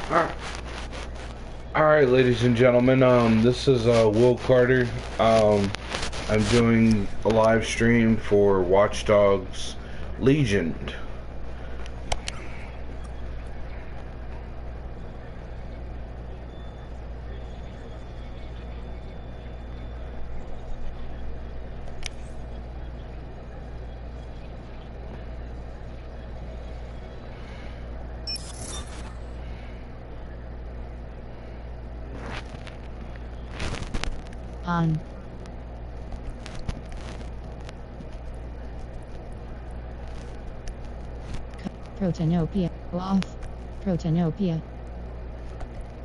Alright, ladies and gentlemen, this is Will Carter. I'm doing a live stream for Watchdogs Legion. On. Protanopia. Off. Protanopia.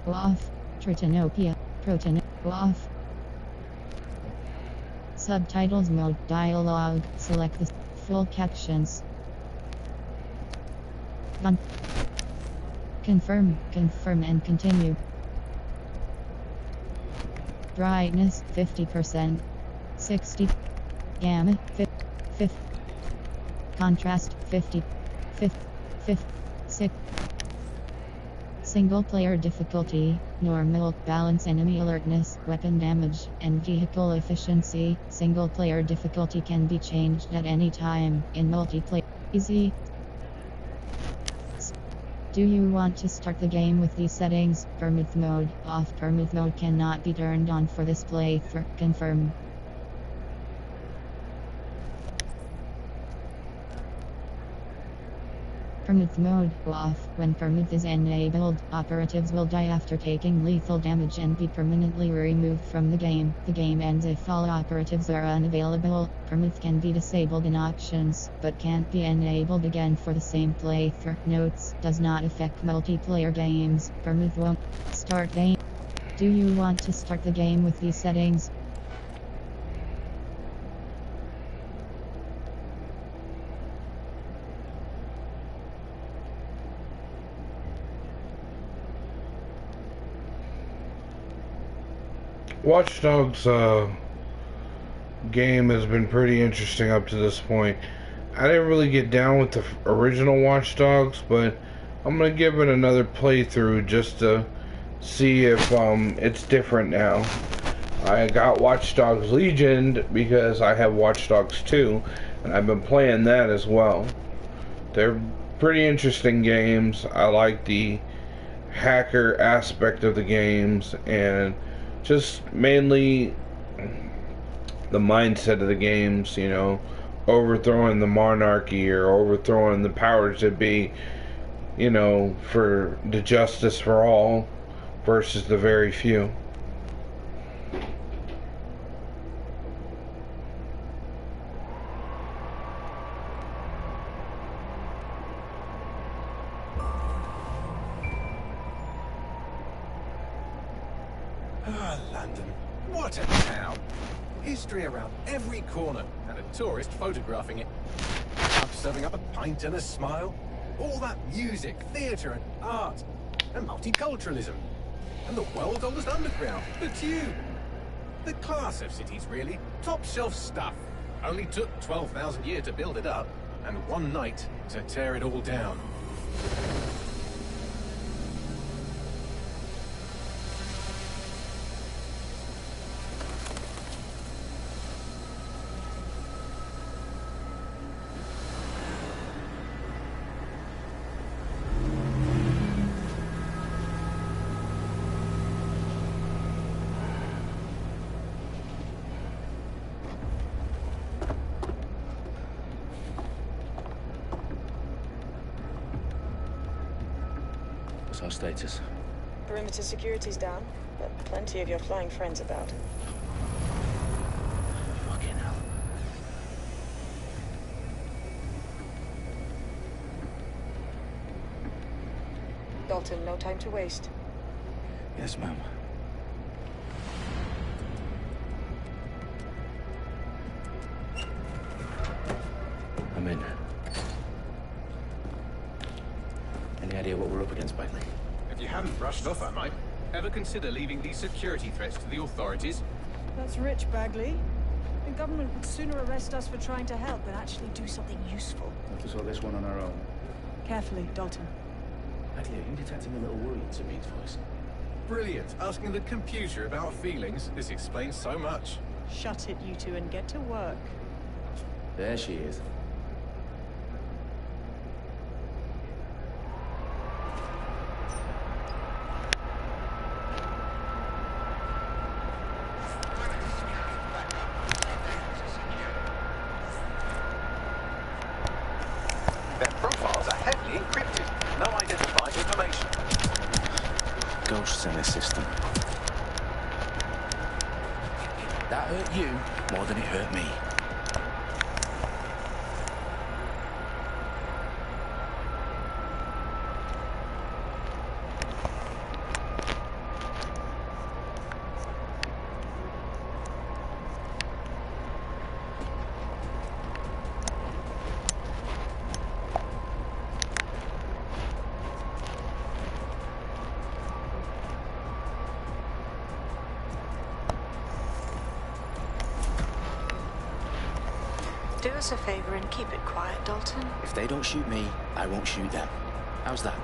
Off. Tritanopia. Protan. Off. Subtitles mode. Dialogue. Select the full captions. On. Confirm. Confirm and continue. Brightness 50%, 60, gamma 50, contrast 50, 6. Single player difficulty, normal, balance enemy alertness, weapon damage, and vehicle efficiency. Single player difficulty can be changed at any time. In multiplayer, easy. Do you want to start the game with these settings? Permit mode off. Permit mode cannot be turned on for this playthrough. Confirm. Permit mode off. When permit is enabled, operatives will die after taking lethal damage and be permanently removed from the game. The game ends if all operatives are unavailable. Permit can be disabled in options, but can't be enabled again for the same playthrough. Notes: does not affect multiplayer games. Permit won't start game. Do you want to start the game with these settings? Watchdogs game has been pretty interesting up to this point. I didn't really get down with the original Watchdogs, but I'm gonna give it another playthrough just to see if it's different now. I got Watchdogs Legion because I have Watchdogs 2, and I've been playing that as well. They're pretty interesting games. I like the hacker aspect of the games, and just mainly the mindset of the games, you know, overthrowing the monarchy or overthrowing the powers that be, you know, for the justice for all versus the very few. London, what a town! History around every corner, and a tourist photographing it. Pubs serving up a pint and a smile. All that music, theatre and art, and multiculturalism. And the world's oldest underground, the Tube. The class of cities, really. Top shelf stuff. Only took 12,000 years to build it up, and one night to tear it all down. What's our status? Perimeter security's down, but plenty of your flying friends about. Fucking hell. Dalton, no time to waste. Yes, ma'am. I'm in. Any idea what we're up against, Bailey? If you hadn't brushed off, I might. Ever consider leaving these security threats to the authorities? That's rich, Bagley. The government would sooner arrest us for trying to help than actually do something useful. Have to sort this one on our own. Carefully, Dalton. Bagley, are you detecting a little worry in Sabine's voice? Brilliant. Asking the computer about feelings. This explains so much. Shut it, you two, and get to work. There she is. Their profiles are heavily encrypted. No identified information. Ghosts in the system. That hurt you more than it hurt me. Do us a favor and keep it quiet, Dalton. If they don't shoot me, I won't shoot them. How's that?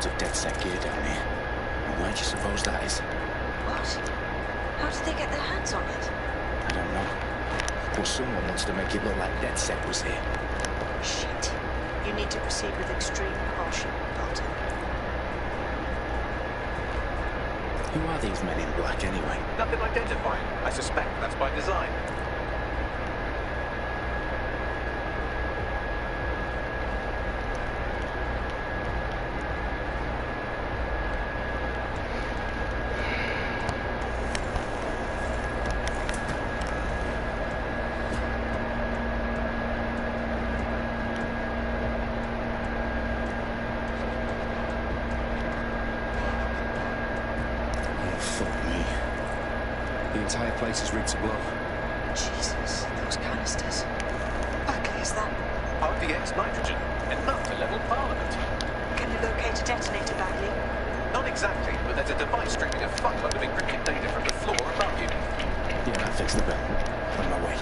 Of dead set gear down here. And where do you suppose that is? What? How did they get their hands on it? I don't know. But someone wants to make it look like dead set was here. Shit. You need to proceed with extreme caution, Dalton. Who are these men in black anyway? Nothing identifying. I suspect that's by design. The entire place is rigged to blow. Jesus, those canisters. Bagley, is that... RDX nitrogen, enough to level Parliament. Can you locate a detonator, Bagley? Not exactly, but there's a device streaming a fuckload of encrypted data from the floor above you. Yeah, that fixed the bill. On my way.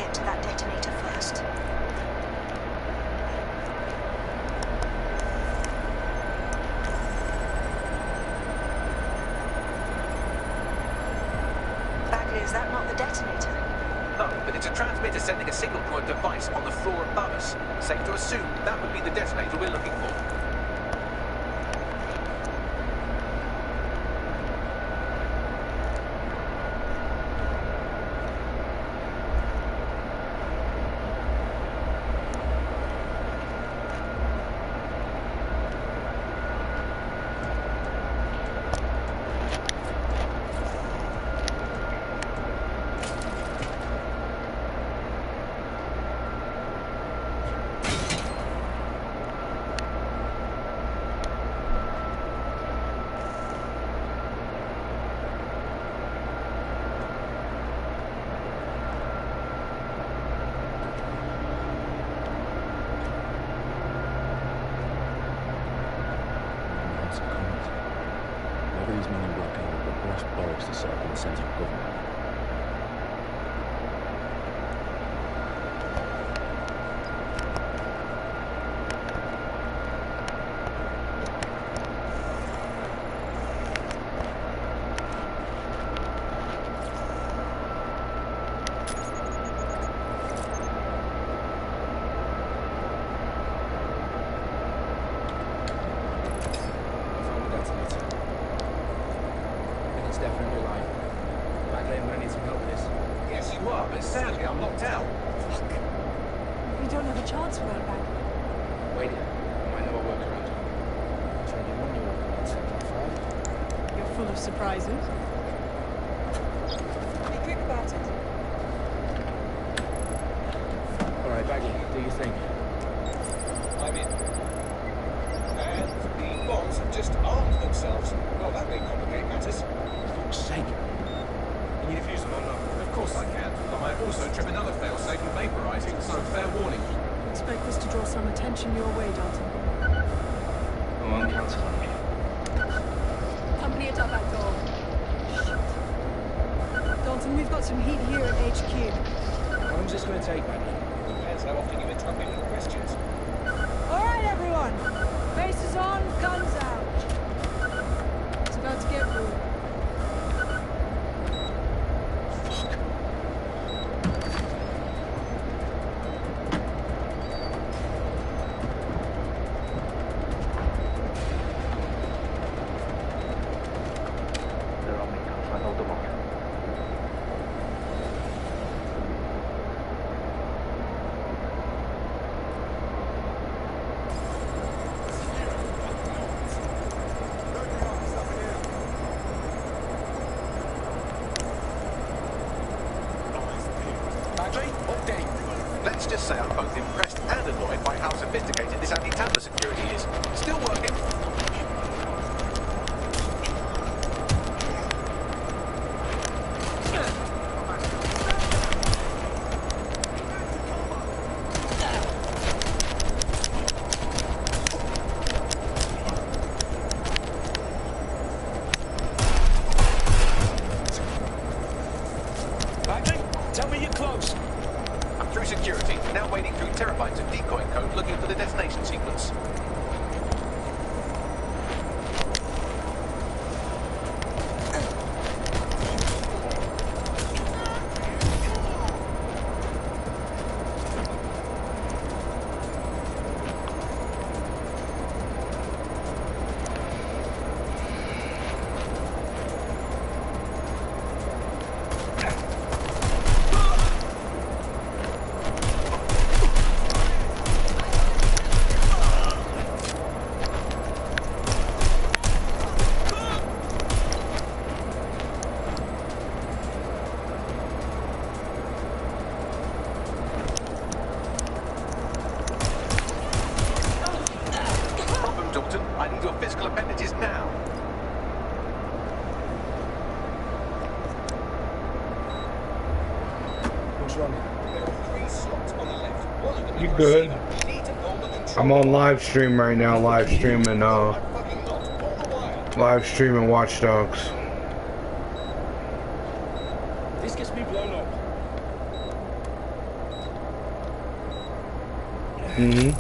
get to that detonator first. Bagley, is that not the detonator? No, but it's a transmitter sending a signal to a device on the floor above us. Safe to assume that would be the detonator we're looking for. These men in black armor got brass barracks to set up in the centre of government. Definitely live. Bagley, I'm gonna need some help with this. Yes, you are, but sadly I'm locked out. Fuck. We don't have a chance without Bagley. Wait, I might know a workaround. Tried you one, you were on 7.5. You're full of surprises. Be quick about it. Alright, Bagley, do your thing. I'm in. And the bombs have just armed themselves. Well, that may complicate matters. For fuck's sake. Can you defuse them or not? Of course I can. I might also trip another failsafe and vaporizing, so fair warning. Expect this to draw some attention your way, Dalton. I won't cancel on you. Company at our back door. Dalton, we've got some heat here at HQ. How long's this gonna take, Bagley? Depends how often you interrupt me with questions. All right, everyone. Faces on, guns out. It's about to get real. They're on me, I know them all. Bagley, update. Let's just say I'm both impressed and annoyed by how sophisticated this anti-tamper security is. Still working. Bagley, tell me you're close. I'm through security, now wading through terabytes of decoy code looking for the destination sequence. Problem, Dalton. I need your physical appendages now. What's wrong? There are 3 slots on the left. One of them You is good? receiver. You need to hold the control. I'm on live stream right now, live streaming I'm fucking not. Pull the wire. live streaming Watchdogs. This gets me blown up. Mm-hmm.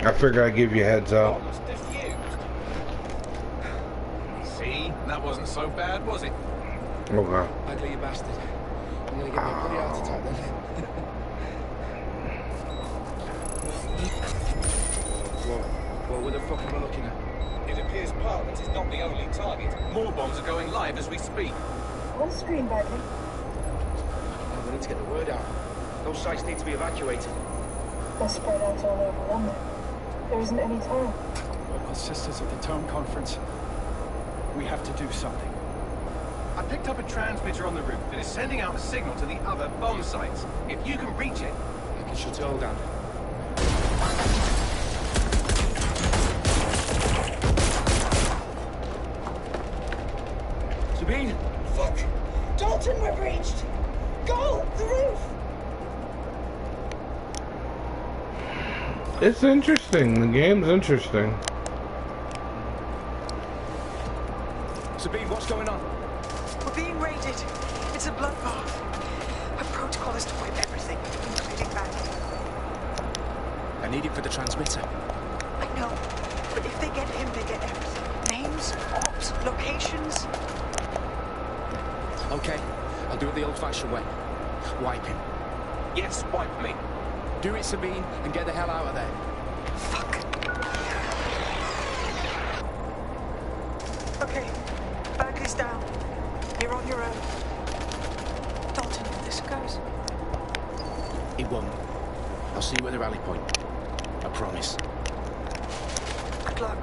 I figured I'd give you a heads up. Bombs defused. See? That wasn't so bad, was it? Okay. Ugly you bastard. I'm gonna get me a bloody heart attack then. What the fuck am I looking at? It appears Parliament is not the only target. More bombs are going live as we speak. On screen, Bagley. We need to get the word out. Those sites need to be evacuated. They're spread out all over London. There isn't any time. Local sisters at the town conference. We have to do something. I picked up a transmitter on the roof that is sending out a signal to the other bomb sites. If you can reach it... I can shut it all down. Sabine! Fuck! Dalton, we're breached! Go! The roof! It's interesting. The game's interesting. Sabine, what's going on? We're being raided. It's a bloodbath. Our protocol is to wipe everything, including Bagley. I need it for the transmitter. I know, but if they get him, they get everything. Names, ops, locations. Okay, I'll do it the old-fashioned way. Wipe him. Yes, wipe me. Do it, Sabine, and get the hell out of there. Fuck. Okay, Bagley's down. You're on your own. Dalton, if this goes. It won't. I'll see you at the rally point. I promise. Good luck.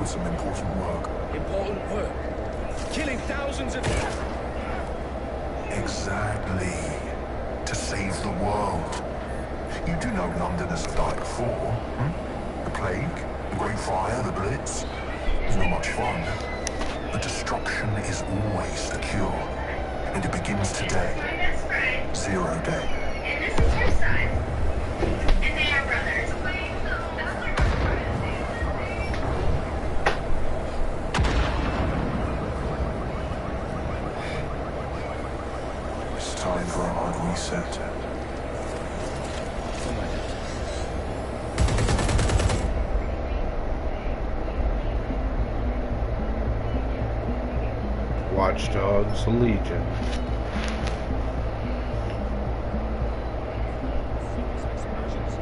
With some important work. Important work? Killing thousands of... Exactly. To save the world. You do know Londoners have died before, hmm? The Plague, the Great Fire, the Blitz. It's not much fun. But destruction is always secure. And it begins today. 0 day. And this is her son. And they are brothers. Watchdogs Legion.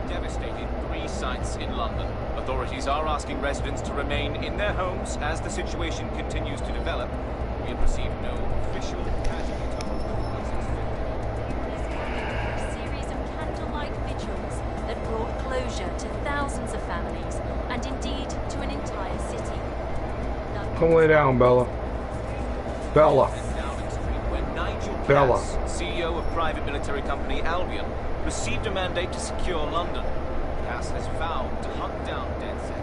Devastated 3 sites in London. Authorities are asking residents to remain in their homes as the situation continues to develop. We have received no official casualty totals. A series of candlelight vigils that brought closure to thousands of families and indeed to an entire city. Come lay down, Bella. Bella. Bella. CEO of private military company Albion, received a mandate to secure London. Cass has vowed to hunt down DedSec.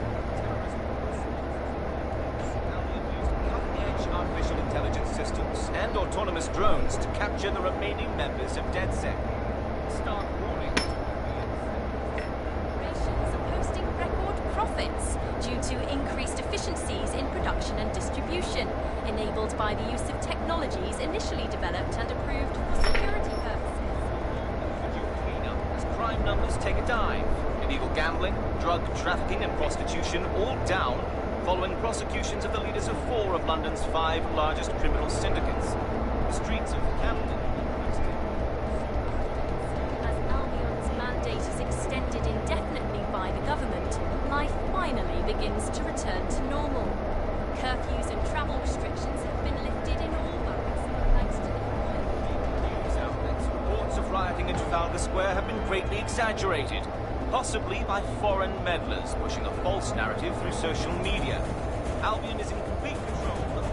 Albion used cutting-edge artificial intelligence systems and autonomous drones to capture the remaining members of DedSec. Stark warning. Operations are posting record profits due to increased efficiencies in production and distribution, enabled by the use of technologies initially developed and approved for security purposes. As crime numbers take a dive, illegal gambling, drug trafficking and prostitution all down following prosecutions of the leaders of 4 of London's 5 largest criminal syndicates. The streets of Camden. As Albion's mandate is extended indefinitely by the government, life finally begins to return to normal. Curfews and travel restrictions have been lifted in all boroughs, thanks to the News outlets, reports of rioting in Trafalgar Square have been greatly exaggerated, possibly by foreign meddlers pushing a false narrative through social media. Albion is in complete control of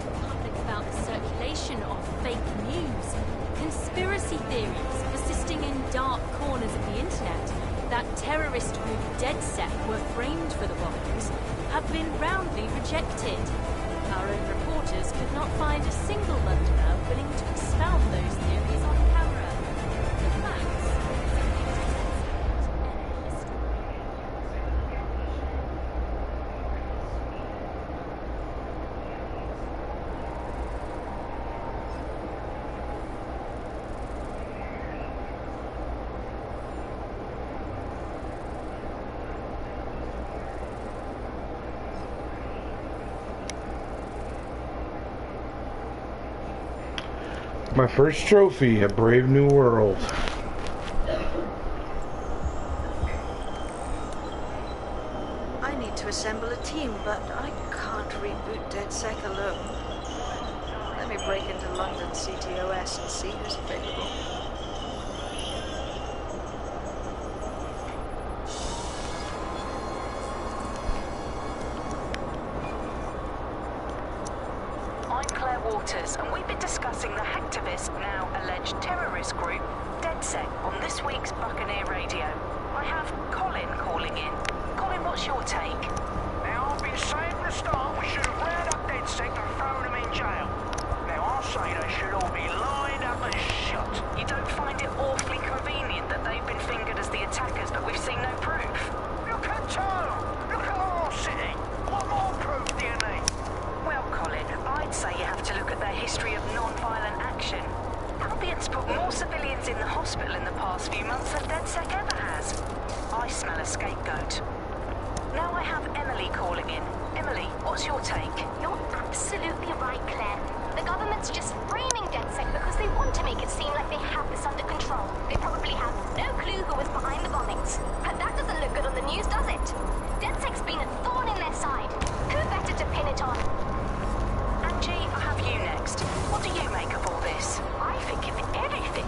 the public about the circulation of fake news, conspiracy theories persisting in dark corners of the internet that terrorist group DedSec were framed for the bombings have been roundly rejected. Our own reporters could not find a single Londoner willing to expound those theories on camera. The facts My first trophy, a brave new world. I need to assemble a team, but I can't reboot DedSec alone. Let me break into London CTOS and see who's available. And we've been discussing the hacktivist, now alleged terrorist group, DedSec, on this week's Buccaneer Radio. I have Colin calling in. Colin, what's your take? Now, I've been saying from the start we should have rounded up DedSec and thrown them in jail. Now, I'll say they should all be lined up and shot. You don't find it awfully convenient that they've been fingered as the attackers, but we've seen no proof? Look at Tom! Look at our city! What more proof do you need? Well, Colin, I'd say you have to look at their history of non-violent action. Albion's put more civilians in the hospital in the past few months than DedSec ever has. I smell a scapegoat. Now I have Emily calling in. Emily, what's your take? You're absolutely right, Claire. The government's just framing DedSec because they want to make it seem like they have this under control. They probably have no clue who was behind the bombings. But that doesn't look good on the news, does it? DedSec's been a thorn in their side. Who better to pin it on? Angie, I have you next. What do you make of all this? I think if anything,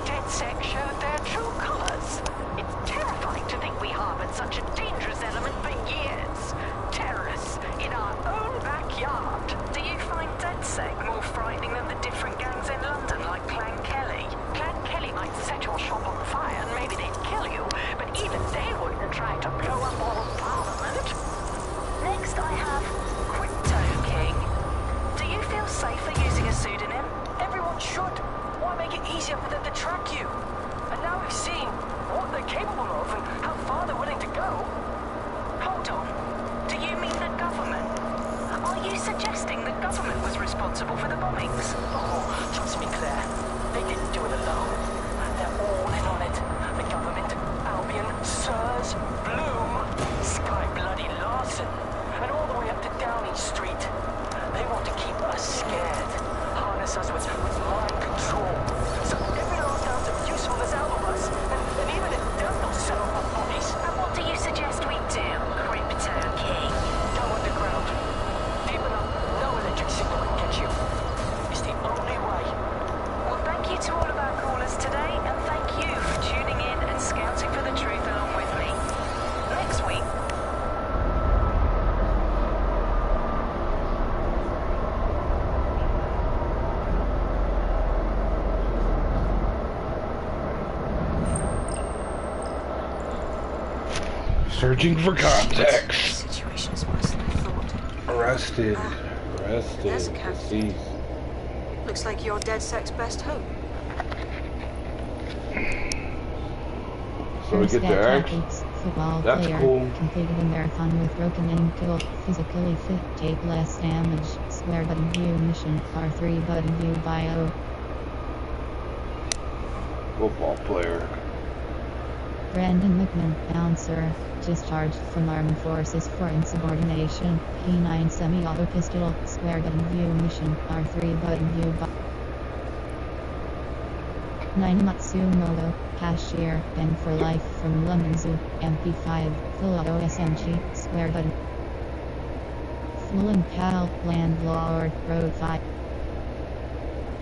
DedSec showed their true colors. It's terrifying to think we harbored such a dangerous element for years. Terrorists in our own backyard. Do you find DedSec more frightening than the different gangs in London, like Clan Kelly? Clan Kelly might set your shop on fire and maybe they'd kill you, but even they wouldn't try to blow up all Parliament. Next I have Crypto King. Do you feel safer using a pseudonym? Everyone should. Why make it easier for them to track you? And now we've seen what the Searching for context. Situation's worse than I thought. Arrested. There's a Arrested. captain. Deceased. Looks like you're DedSec's best hope. So we get the X. Football That's player. cool. Completed a marathon with broken ankle. Physically fit. Take less damage. Square button view mission. R3 button view bio. Football player. Brandon McMahon, bouncer. Discharged from Armed Forces for insubordination. P9 semi-auto pistol. Square button view mission. R3 button view bio. 9 Matsumoto, cashier, Ben for life from London Zoo, MP5, full auto SMG, square button. Full and pal, landlord, road 5.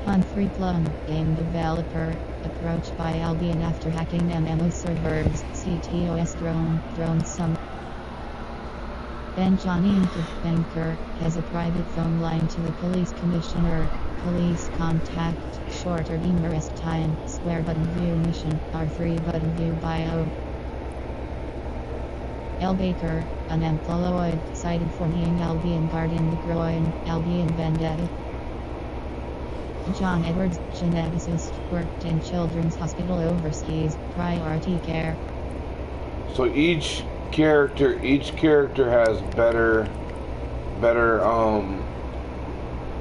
Humphrey Plum, game developer, approached by Albion after hacking MMO servers, CTOS drone sum. Ben Johnny banker, has a private phone line to the police commissioner. Police contact, shorter beam arrest time, square button view mission, R3 button view bio. L. Baker, unemployed, cited for kneeing Albion guard in the groin, Albion vendetta. John Edwards, geneticist, worked in Children's Hospital overseas, priority care. So each character has better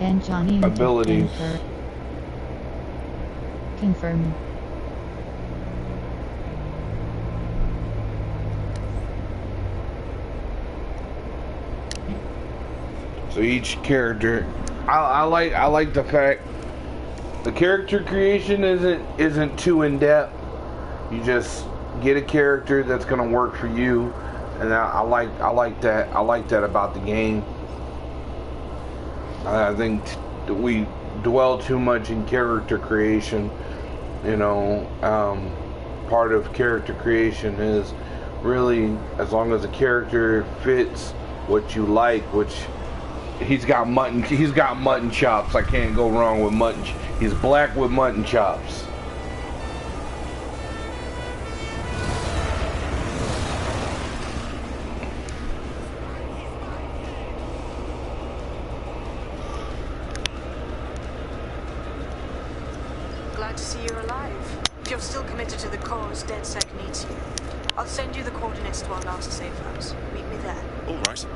And Johnny abilities. Confirm. So each character, I like the fact the character creation isn't too in depth. You just get a character that's gonna work for you, and I like that. I like that about the game. I think we dwell too much in character creation. You know, part of character creation is really, as long as the character fits what you like, which he's got mutton chops. I can't go wrong with mutton. He's black with mutton chops. Glad to see you're alive. If you're still committed to the cause, DedSec needs you. I'll send you the coordinates to our last safe house. Meet me there. All right.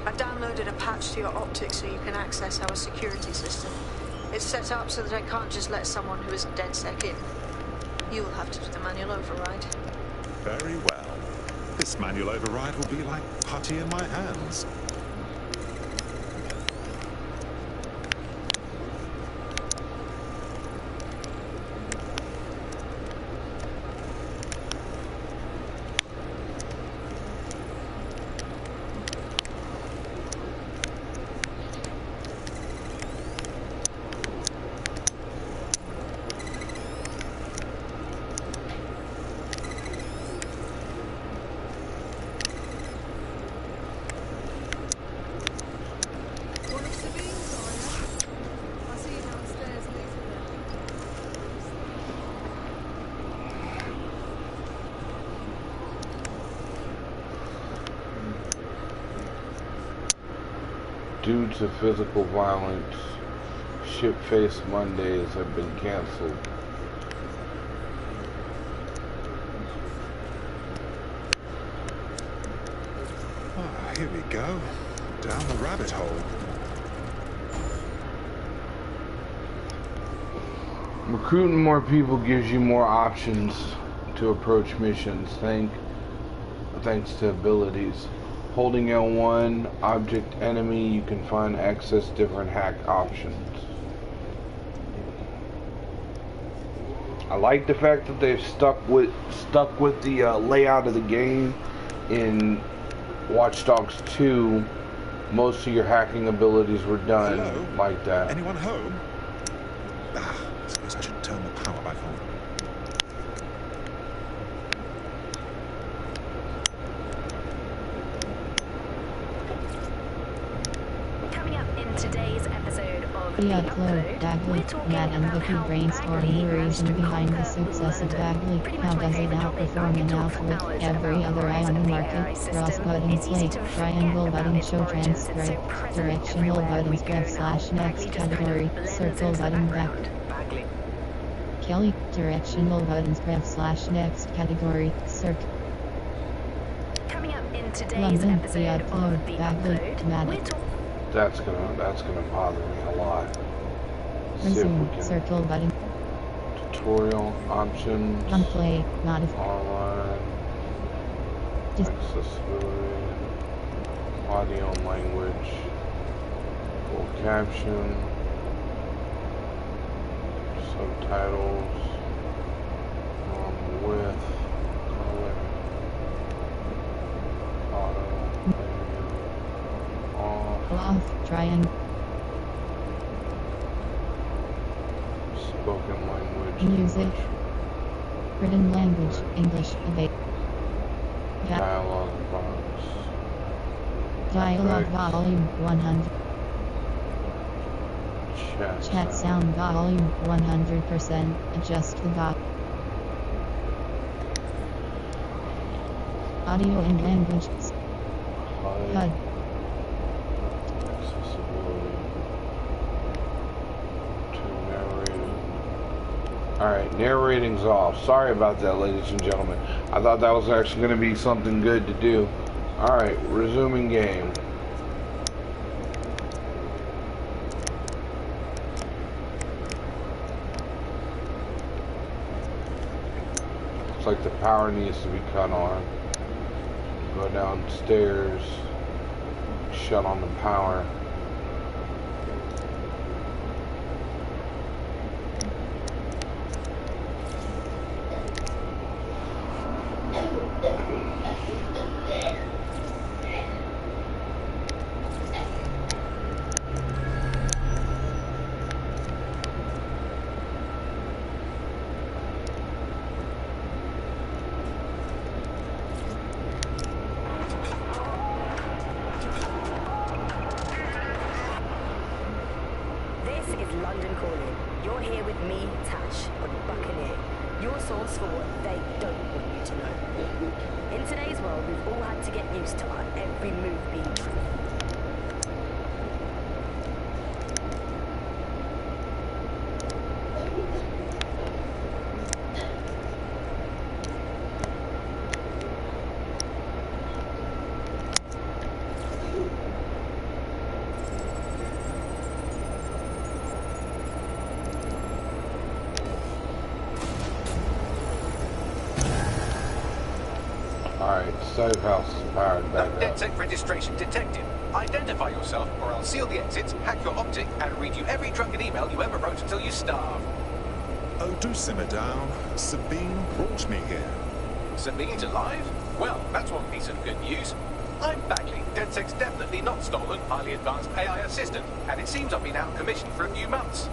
I downloaded a patch to your optics so you can access our security system. It's set up so that I can't just let someone who isn't DedSec in. You'll have to do the manual override. Very well. This manual override will be like putty in my hands. due to physical violence, shit-faced Mondays have been canceled. Ah, here we go. Down the rabbit hole. Recruiting more people gives you more options to approach missions, thanks to abilities. Holding L1, object enemy, you can find access different hack options. I like the fact that they've stuck with the layout of the game. In Watchdogs 2, most of your hacking abilities were done like that. Anyone home? Ah, I suppose I should turn the power back on. Coming up in today's episode of The Upload, Bagley, Matt and Vicky brainstorm the reason behind the success of Bagley. How does it outperform and outwit every other eye on the market? Cross button play, triangle button show transcribe, directional buttons /next category, circle button back. Kelly, directional buttons /next category, circ. Coming up in today's London, episode The of Upload, The Bagley, Upload, Matt. That's gonna bother me a lot. See if we Resume, can. circle button. Tutorial options. Unplay, modify. Online. Accessibility. Audio and language. Full caption. Subtitles. Width. Color. Auto. Off, triangle. Spoken language. Music. Written language, English, debate. Dialogue box. Dialogue Effects. volume 100. Chat sound volume 100%. Adjust the volume. Audio and language. HUD. Accessibility. To narrating. Alright, narrating's off. Sorry about that, ladies and gentlemen. I thought that was actually going to be something good to do. Alright, resuming game. Looks like the power needs to be cut on. Go downstairs. Shut on the power. This is London Calling. You're here with me, Tash, on Buccaneer, your source for what they don't want you to know. In today's world, we've all had to get used to our every move being true. Alright, safe house is powered back up. DedSec registration detected. Identify yourself, or I'll seal the exits, hack your optic, and read you every drunken email you ever wrote until you starve. Oh, do simmer down. Sabine brought me here. Sabine's alive? Well, that's one piece of good news. I'm Bagley, DedSec's definitely not stolen, highly advanced AI assistant, and it seems I've been out of commission for a few months.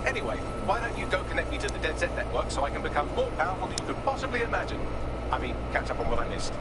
Anyway, why don't you go connect me to the DedSec network so I can become more powerful than you could possibly imagine? I mean, catch up on what I missed.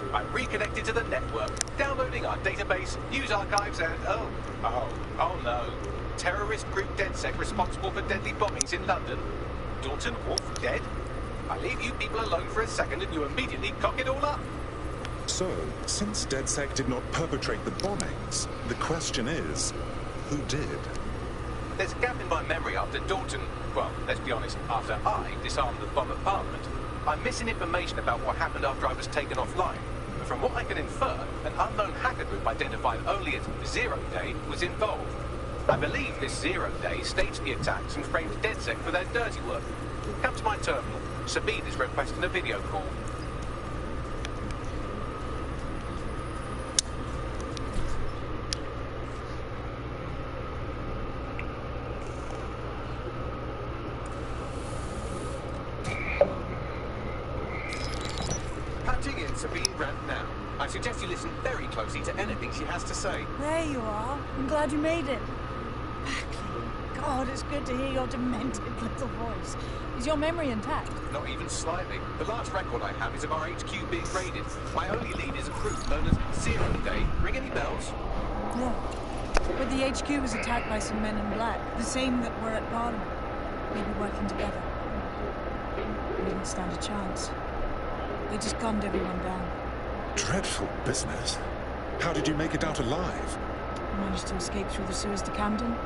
right. I'm reconnected to the network, downloading our database, news archives, and oh no. Terrorist group DedSec responsible for deadly bombings in London. Dalton Wolf dead? I leave you people alone for a second and you immediately cock it all up. So, since DedSec did not perpetrate the bombings, the question is, who did? There's a gap in my memory after Dalton, well, let's be honest, after I disarmed the bomb at Parliament. I'm missing information about what happened after I was taken offline. But from what I can infer, an unknown hacker group identified only as Zero Day was involved. I believe this Zero Day staged the attacks and framed DedSec for their dirty work. Come to my terminal. Sabine is requesting a video call. Patching in Sabine Grant now. I suggest you listen very closely to anything she has to say. There you are. I'm glad you made it. God, it's good to hear your demented little voice. Is your memory intact? Not even slightly. The last record I have is of our HQ being raided. My only lead is a group known as Zero Day. Ring any bells? No. But the HQ was attacked by some men in black, the same that were at Parliament. Maybe working together. We didn't stand a chance. They just gunned everyone down. Dreadful business. How did you make it out alive? I managed to escape through the sewers to Camden.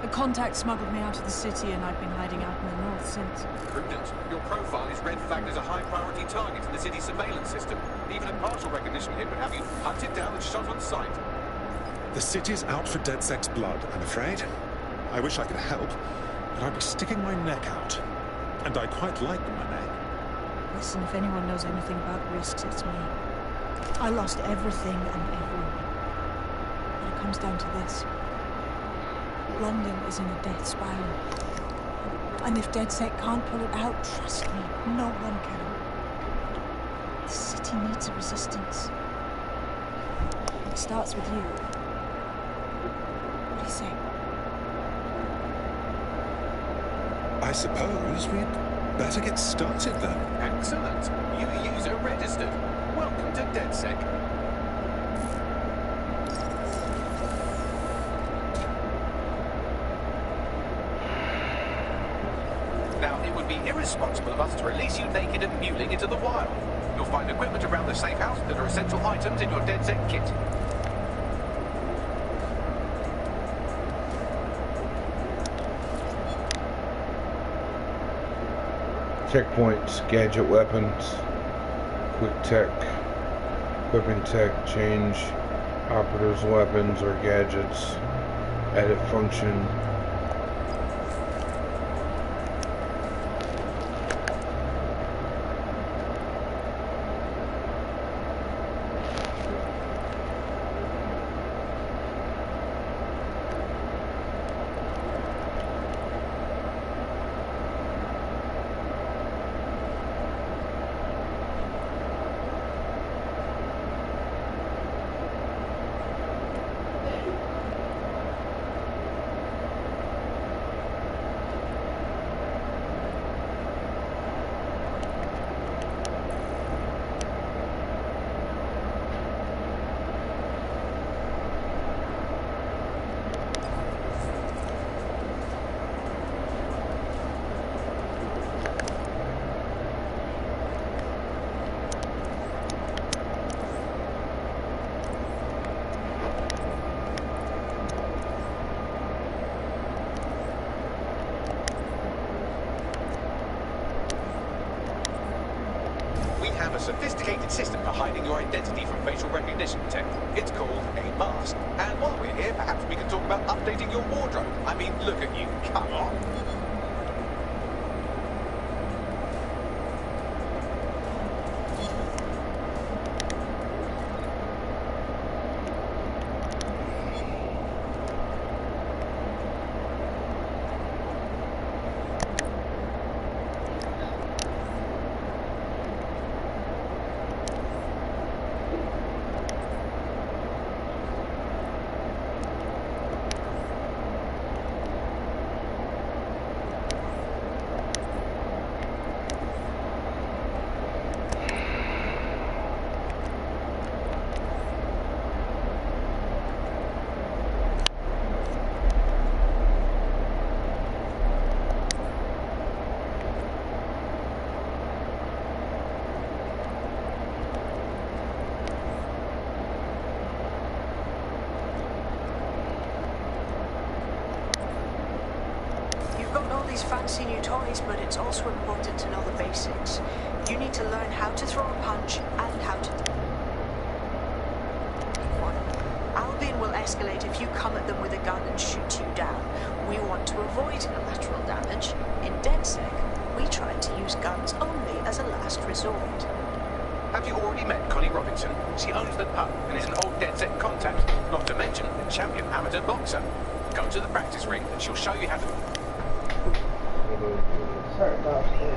A contact smuggled me out of the city, and I've been hiding out in the north since. Prudent. Your profile is red flagged as a high-priority target in the city's surveillance system. Even a partial recognition hit would have you hunted down and shot on sight. The city's out for DedSec's blood, I'm afraid. I wish I could help, but I'd be sticking my neck out. And I quite like my neck. Listen, if anyone knows anything about risks, it's me. I lost everything and everyone. But it comes down to this. London is in a death spiral. And if DedSec can't pull it out, trust me, no one can. The city needs a resistance. It starts with you. What do you say? I suppose we'd better get started then. Excellent. New user registered. Welcome to DedSec. Now, it would be irresponsible of us to release you naked and mewling into the wild. You'll find equipment around the safe house that are essential items in your DedSec kit. Checkpoints, gadget weapons, quick tech, equipping tech, change operatives' weapons or gadgets, edit function. A sophisticated system for hiding your identity from facial recognition tech. It's called a mask. And while we're here, perhaps we can talk about updating your wardrobe. I mean, look at you. Come on. these fancy new toys, but it's also important to know the basics. You need to learn how to throw a punch and how to... Albion will escalate if you come at them with a gun and shoot you down. We want to avoid collateral damage. In DedSec, we try to use guns only as a last resort. Have you already met Connie Robinson? She owns the pub and is an old DedSec contact, not to mention a champion amateur boxer. Go to the practice ring and she'll show you how to... Sorry about that.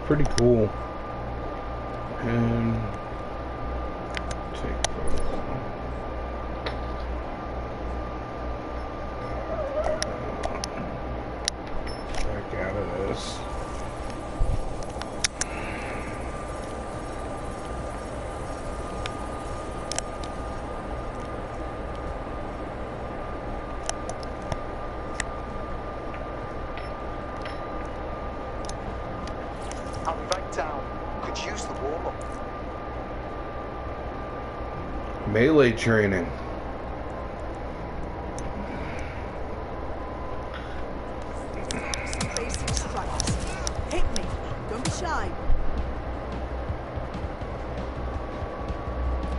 Pretty cool. And take back out of this. I'll be back down. Could use the warm-up. Melee training. Basic strikes. Hit me. Don't be shy.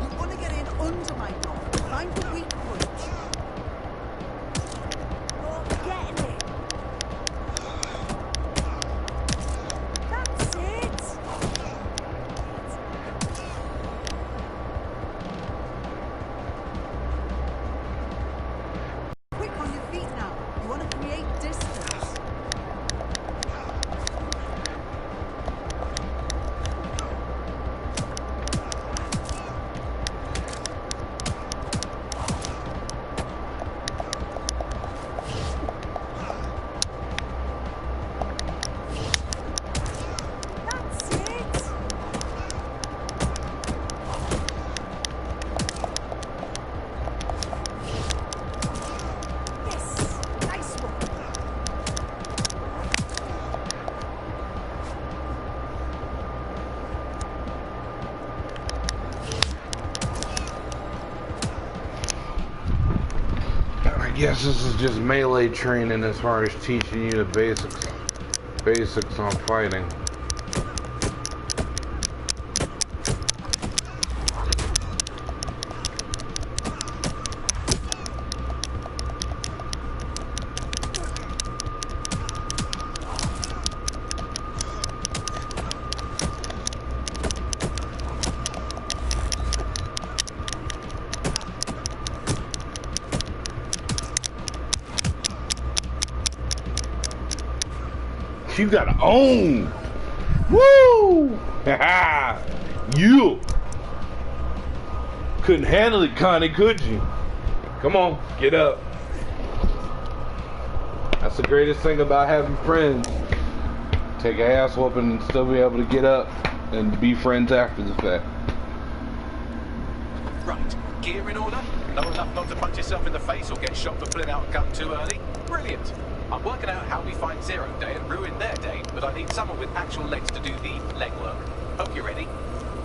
You want to get in under my dog. Find the weak point. You're getting it. That's it. Quick on your feet now. You want to create distance. That's it. Yes, nice one. I guess this is just melee training as far as teaching you the basics on fighting. You gotta own. Woo! Haha! You couldn't handle it, Connie, could you? Come on, get up. That's the greatest thing about having friends. Take an ass whooping and still be able to get up and be friends after the fact. Right, gear in order? Know enough not to punch yourself in the face or get shot for pulling out a gun too early? Brilliant. I'm working out how we find Zero Day and ruin their day, but I need someone with actual legs to do the legwork. Hope you're ready.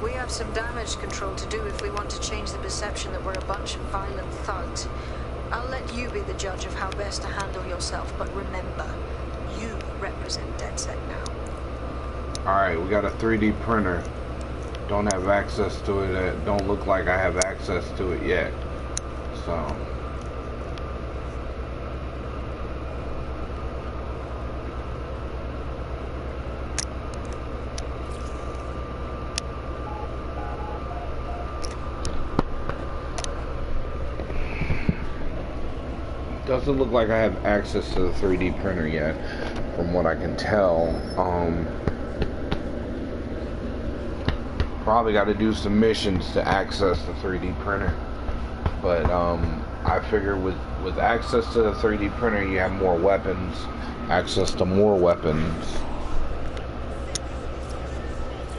We have some damage control to do if we want to change the perception that we're a bunch of violent thugs. I'll let you be the judge of how best to handle yourself, but remember, you represent DedSec now. Alright, we got a 3D printer. Don't have access to it. Don't look like I have access to it yet. So... doesn't look like I have access to the 3D printer yet, from what I can tell. Probably got to do some missions to access the 3D printer. But I figure with access to the 3D printer, you have more weapons, access to more weapons.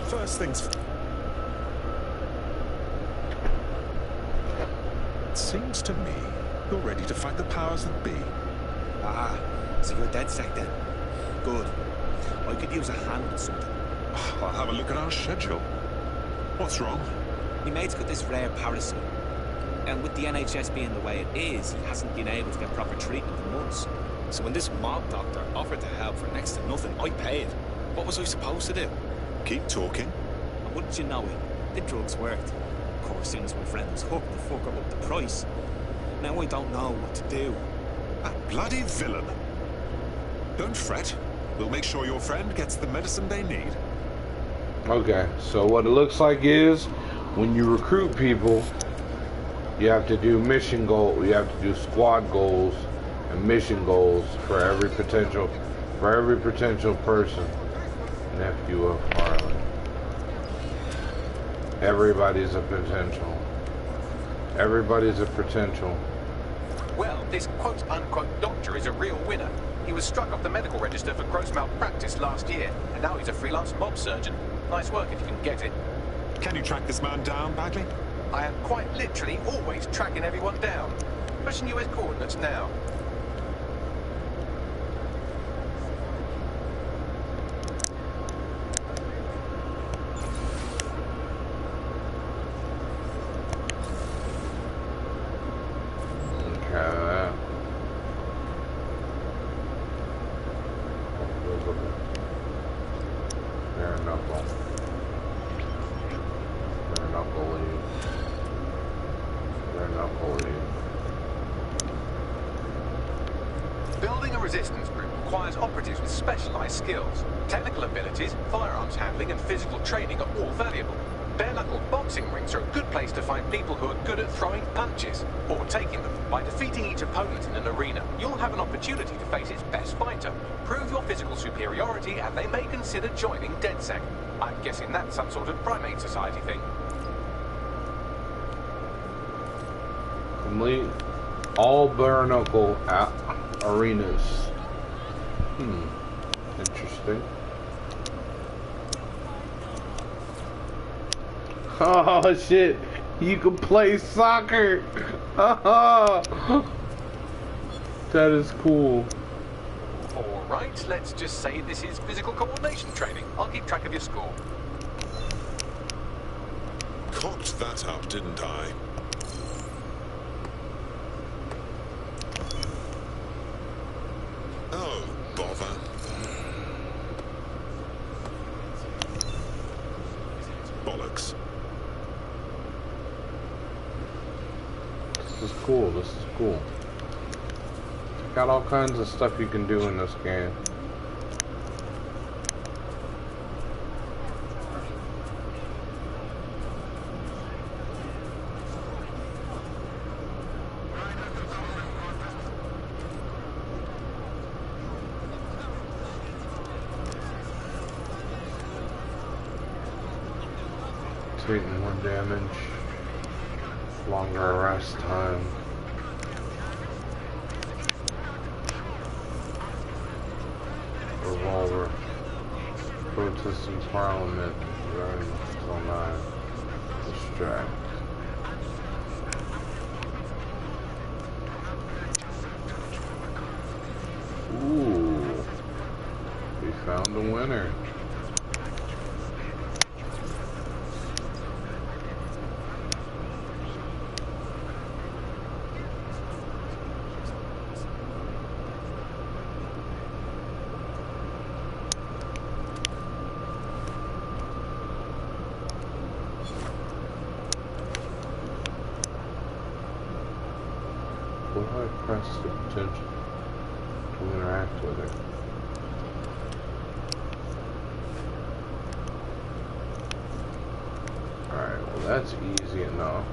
First things. It seems to me you're ready to fight the powers that be. Ah, so you're DedSec then. Good. I could use a hand with something. I'll have a look at our schedule. What's wrong? My mate's got this rare parasite. And with the NHS being the way it is, he hasn't been able to get proper treatment in months. So when this mob doctor offered to help for next to nothing, I paid. What was I supposed to do? Keep talking. And wouldn't you know it, the drugs worked. Of course, as soon as my friend was hooked, the fucker upped the price. Now I don't know what to do. That bloody villain. Don't fret. We'll make sure your friend gets the medicine they need. Okay, so what it looks like is when you recruit people, you have to do mission goal, you have to do squad goals and mission goals for every potential person. Nephew of Harlan. Everybody's a potential. Everybody's a potential. Well, this quote-unquote doctor is a real winner. He was struck off the medical register for gross malpractice last year, and now he's a freelance mob surgeon. Nice work if you can get it. Can you track this man down, Bagley? I am quite literally always tracking everyone down. Pushing US coordinates now. Building a resistance group requires operatives with specialized skills. Technical abilities, firearms handling, and physical training are all valuable. Bare-knuckle boxing rings are a good place to find people who are good at throwing punches, or taking them. By defeating each opponent in an arena, you'll have an opportunity to face its best fighter. Prove your physical superiority, and they may consider joining DedSec. I'm guessing that's some sort of primate society thing. Complete all bare-knuckle arenas. Interesting. Oh shit! You can play soccer. That is cool. All right, let's just say this is physical coordination training. I'll keep track of your score. Cocked that up, didn't I? Oh, bother. Bollocks. This is cool, this is cool. Got all kinds of stuff you can do in this game. Taking more damage, longer rest time. Revolver, protest in Parliament, running till 9, distract. Ooh, we found a winner. What do I press the potential to interact with it? Alright, well that's easy enough.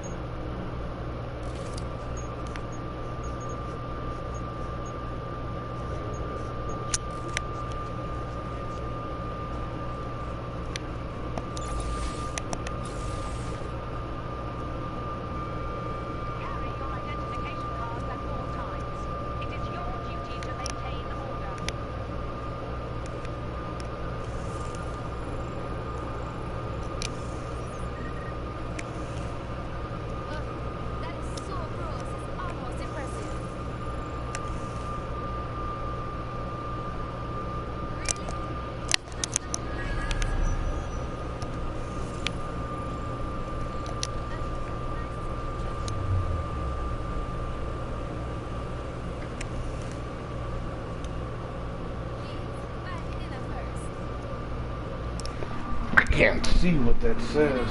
can't see what that says.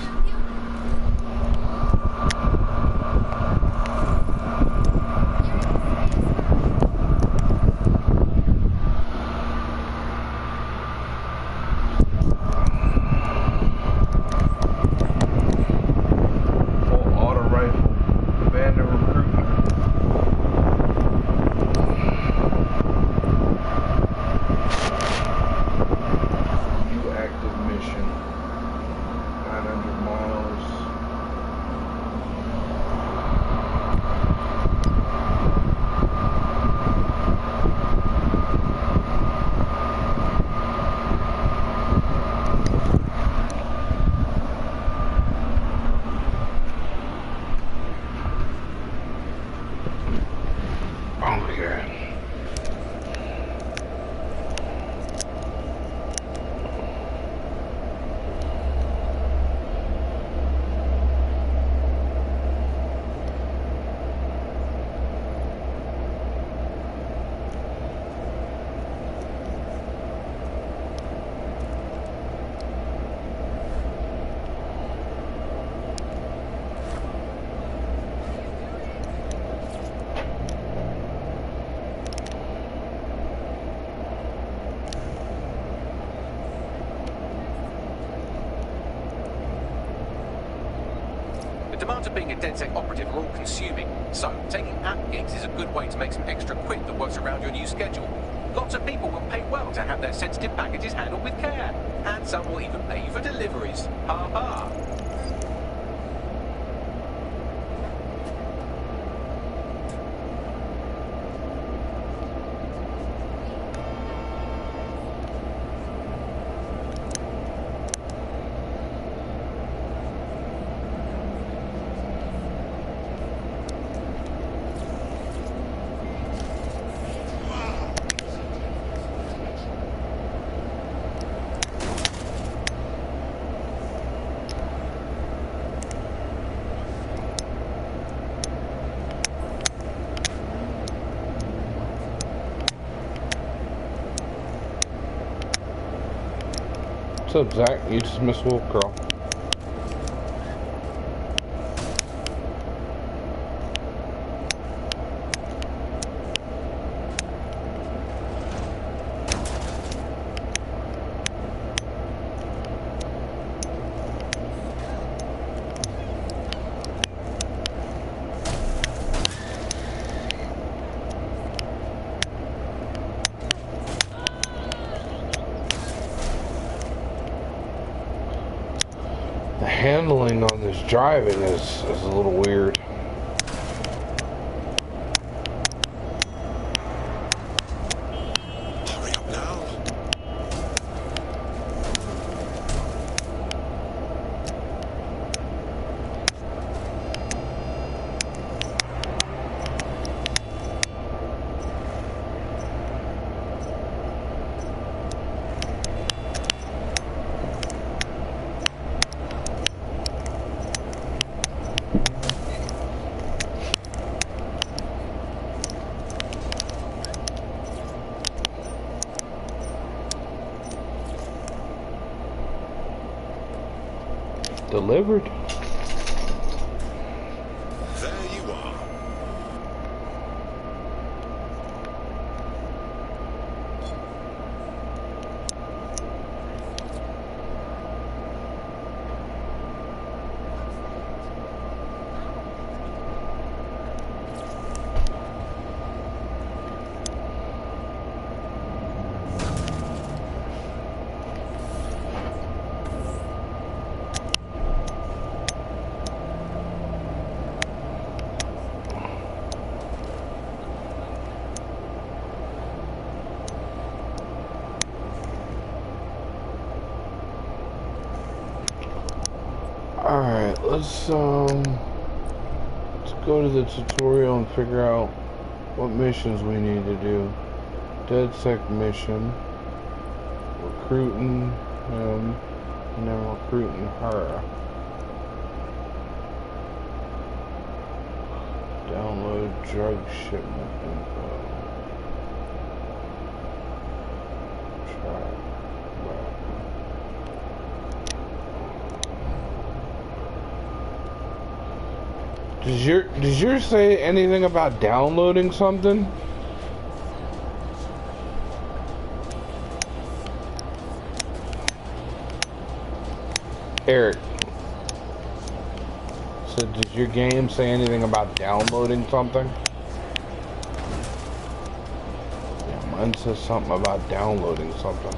The demands of being a DedSec operative are all-consuming, so taking app gigs is a good way to make some extra quid that works around your new schedule. Lots of people will pay well to have their sensitive packages handled with care, and some will even pay you for deliveries. Ha ha! What's up, Zach? You just missed Wolf Girl. Handling on this driving is a little weird. Hurry up now. Delivered. There you are. Alright, let's go to the tutorial and figure out what missions we need to do. DedSec mission, recruiting him, and then recruiting her. Download drug shipment info. Track. Does yours say anything about downloading something? Eric. So does your game say anything about downloading something? Yeah, mine says something about downloading something.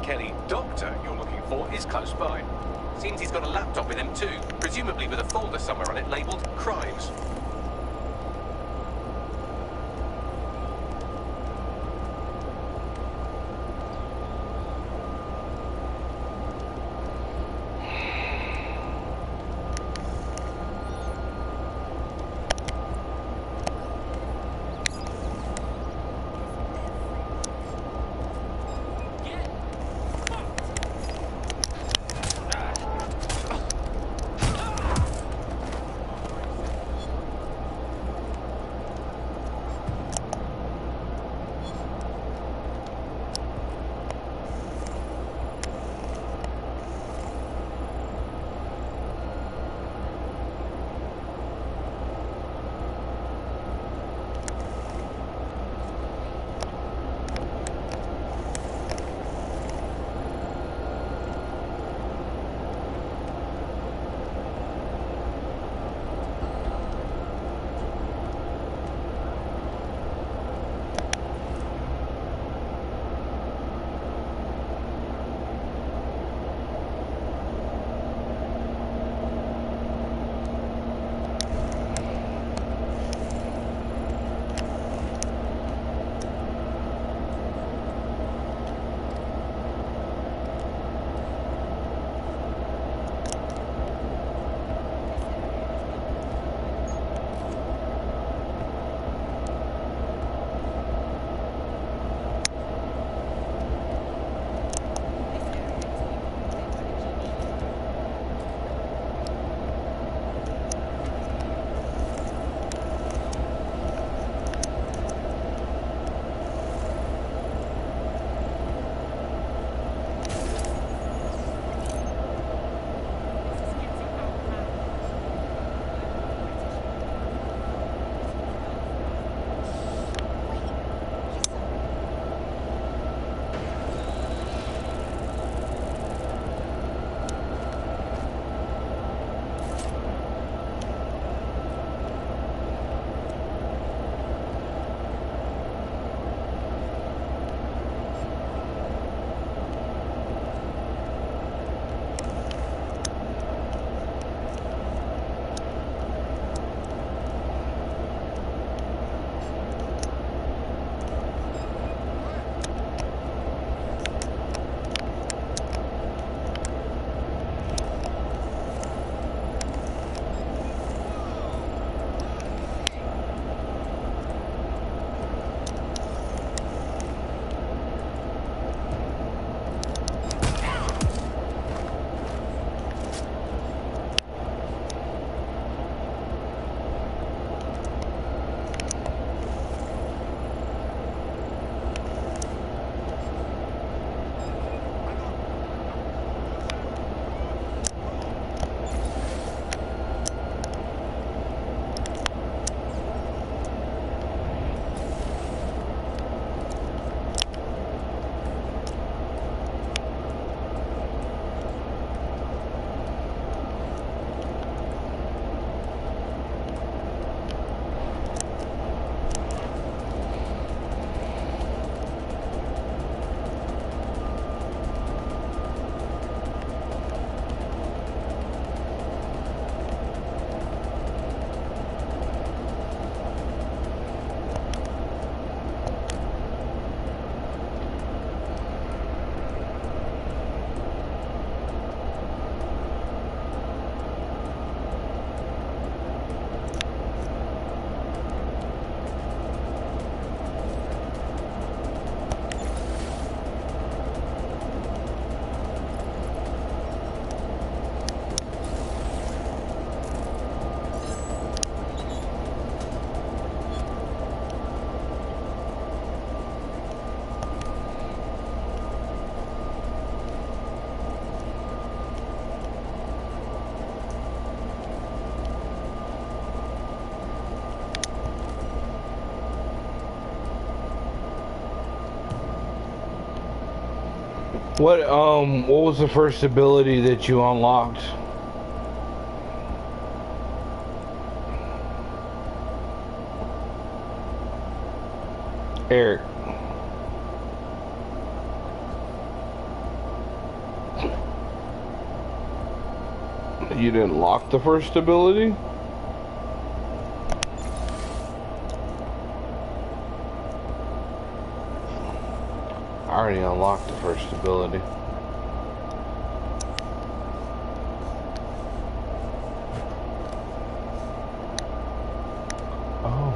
Kelly doctor you're looking for is close by. Seems he's got a laptop with him too, presumably with a folder somewhere on it labelled Crimes. What was the first ability that you unlocked? Eric. You didn't lock the first ability? I already unlocked the first ability. Oh.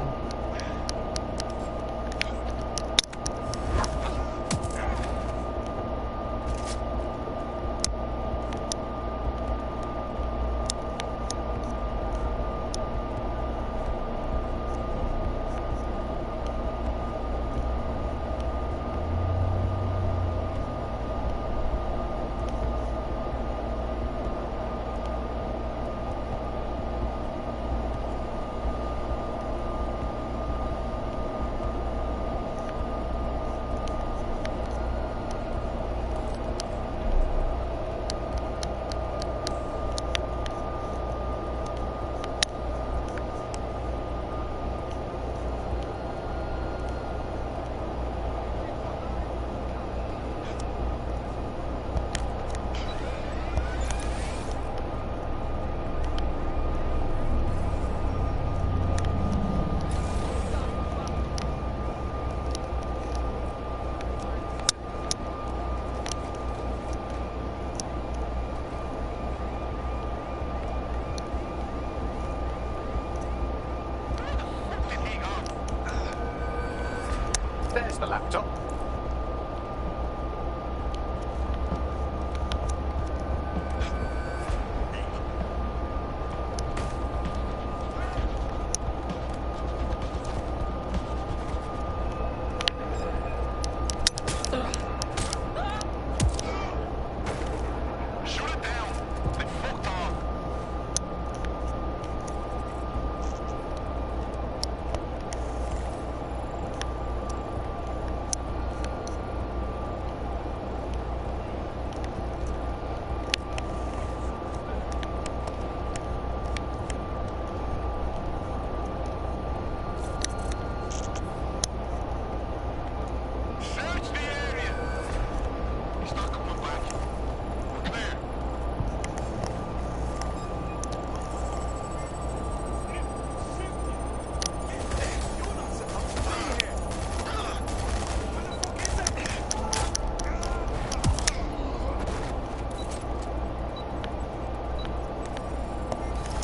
There's the laptop.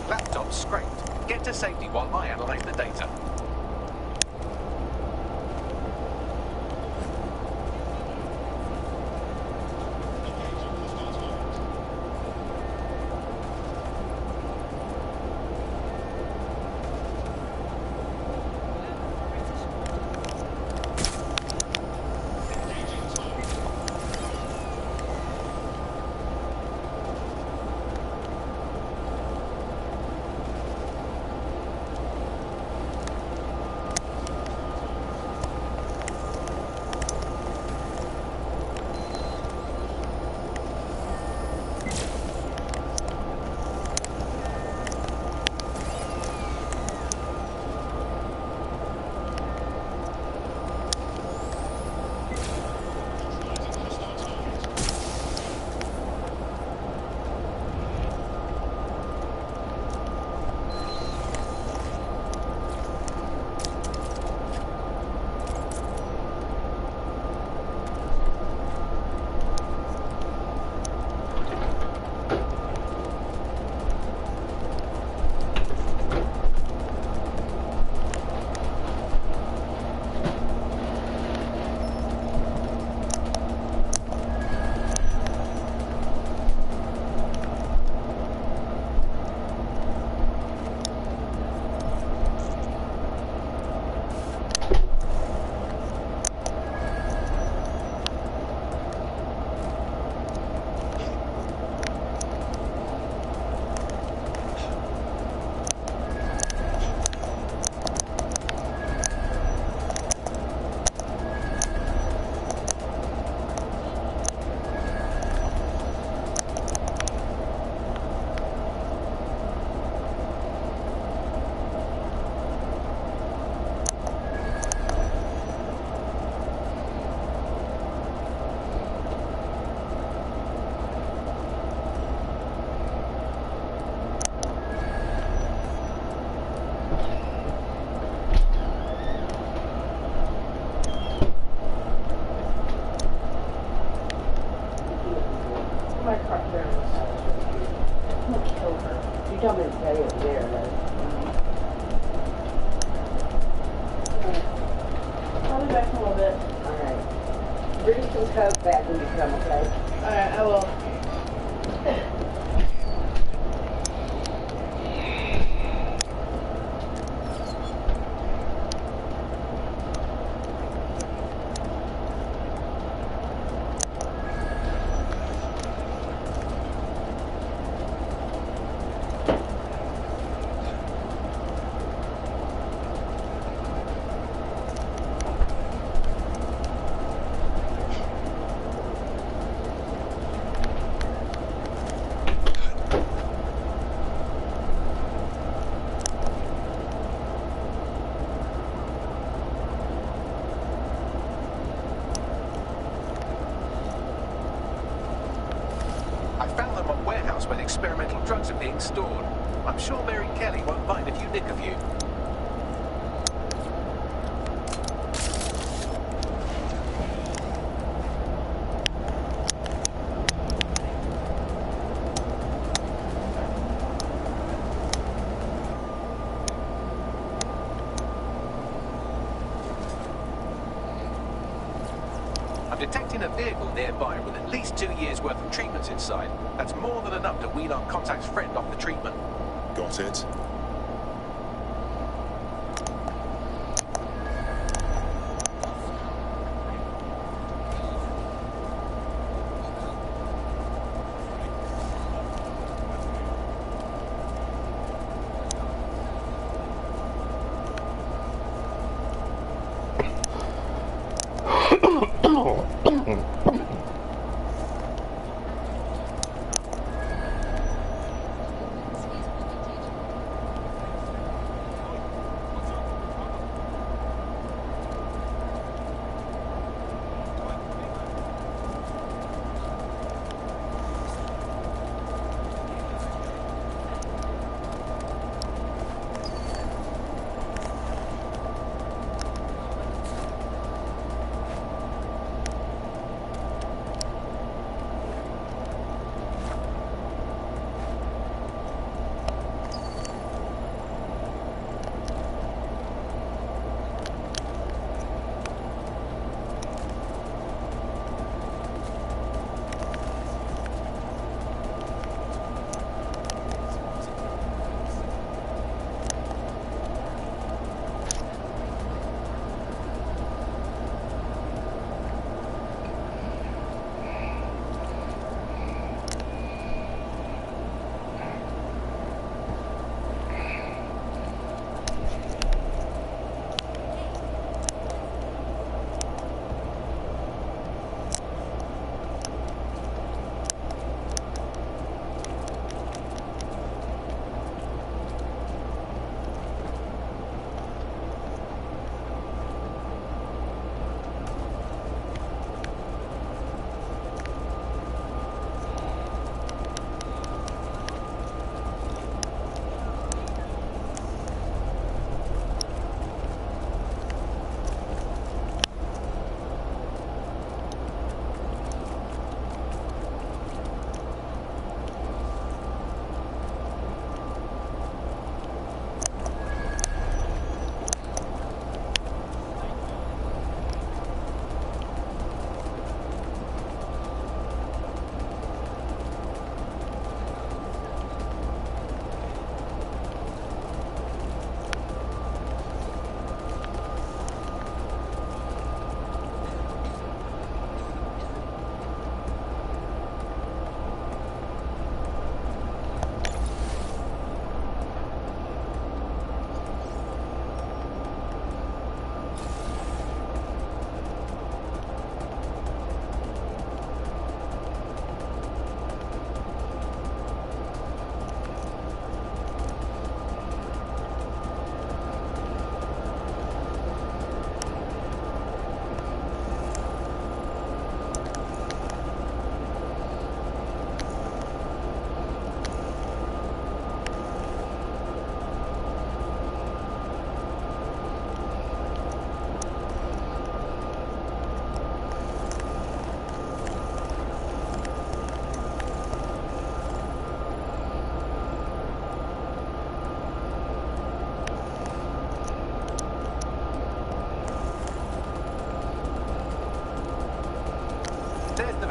Laptop scraped. Get to safety while I analyze the data. told me to tell you it was there, though. I'll be back in a little bit. Alright. Bring some Coke back when you come, okay? Alright, I will. I found them at warehouse where the experimental drugs are being stored. I'm sure Mary Kelly won't mind if you nick a few. I'm detecting a vehicle nearby with at least 2 years' worth of treatments inside. That's more than enough to wean our contact's friend off the treatment. Got it.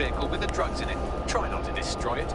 vehicle with the drugs in it. Try not to destroy it.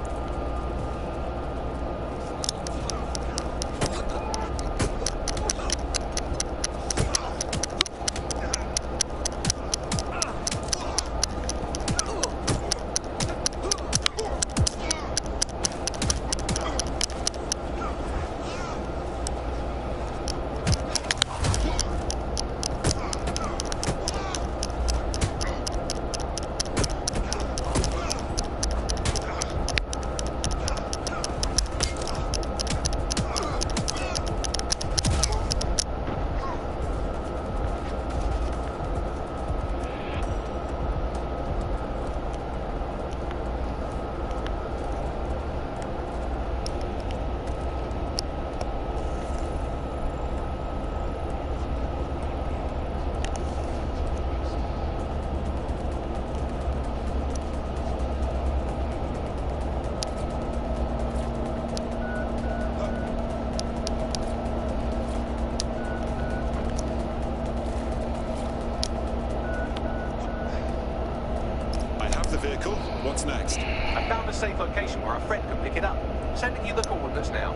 What's next? I found a safe location where a friend can pick it up. Sending you the coordinates now.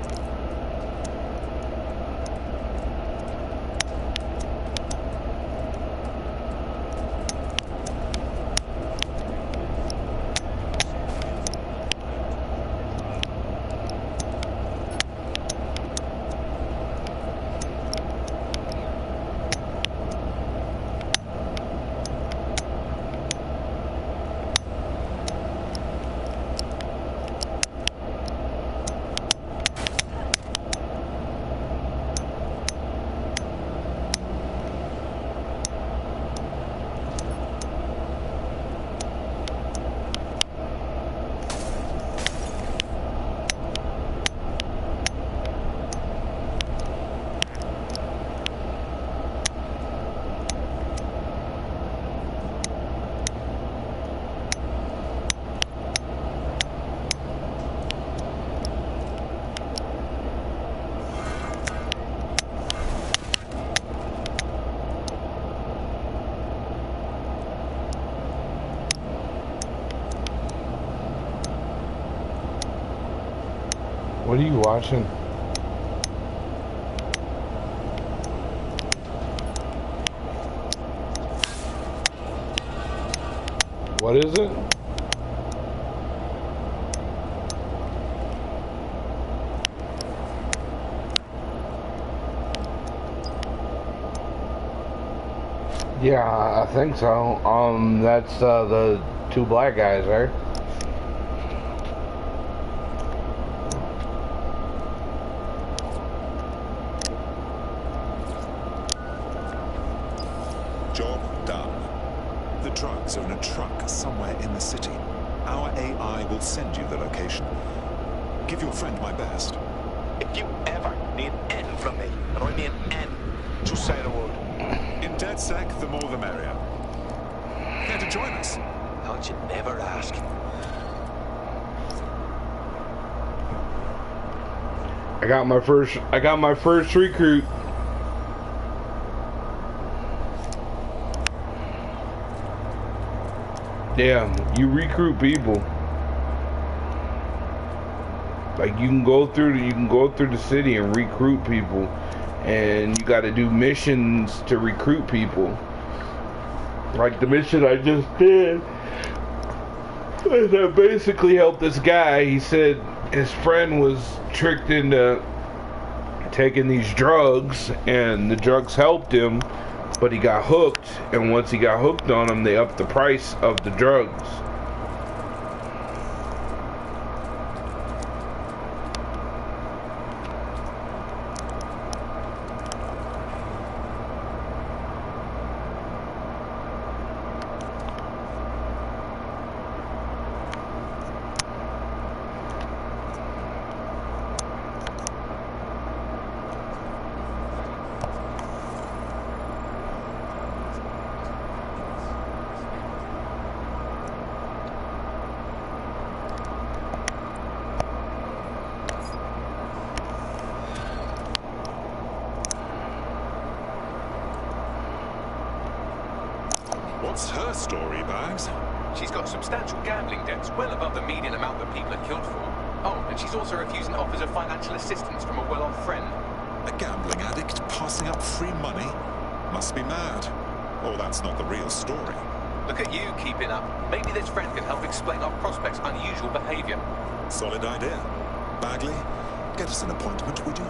What are you watching? What is it? Yeah, I think so. That's the two black guys, right? Job done. The drugs are in a truck somewhere in the city. Our AI will send you the location. Give your friend my best. If you ever need N from me, and I mean N, just say the word. In DedSec, the more the merrier. Care to join us? Thought you'd never ask. I got my first recruit. Yeah, you recruit people. Like you can go through the city and recruit people, and you got to do missions to recruit people. Like the mission I just did, and I basically helped this guy. He said his friend was tricked into taking these drugs, and the drugs helped him, but he got hooked, and once he got hooked on them, they upped the price of the drugs. What's her story, Bags? She's got substantial gambling debts, well above the median amount that people are killed for. Oh, and she's also refusing offers of financial assistance from a well-off friend. A gambling addict passing up free money? Must be mad. Or that's not the real story. Look at you keeping up. Maybe this friend can help explain our prospect's unusual behavior. Solid idea. Bagley, get us an appointment, would you?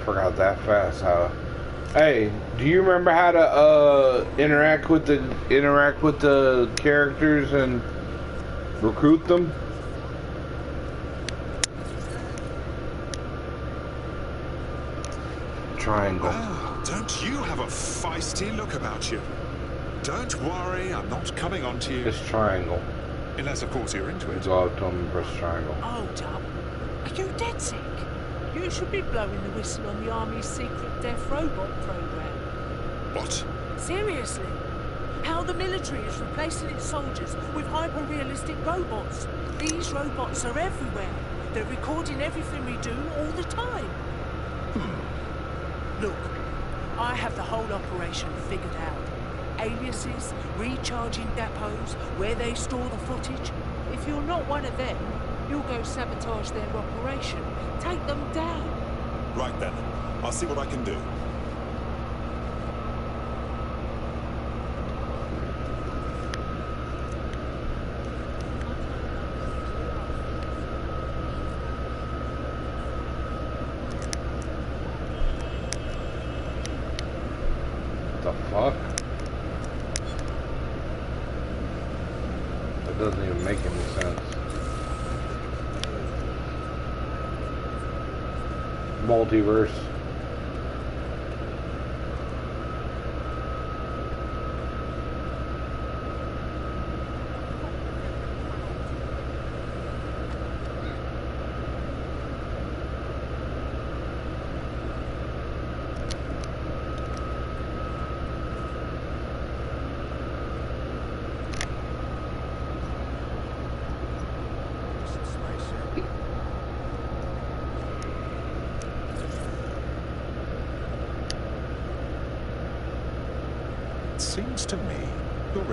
Forgot that fast how. Hey, do you remember how to interact with the characters and recruit them? Triangle. Well, don't you have a feisty look about you? Don't worry, I'm not coming on to you. It's triangle. Unless, of course, you're into it. Go up to him and press triangle. Hold up. Are you dead sick? You should be blowing the whistle on the Army's secret deaf robot program. What? Seriously? How the military is replacing its soldiers with hyper-realistic robots. These robots are everywhere. They're recording everything we do all the time. Look, I have the whole operation figured out. Aliases, recharging depots, where they store the footage. If you're not one of them, you'll go sabotage their operation. Take them down. Right then. I'll see what I can do. The fuck? That doesn't even make any sense. Multiverse.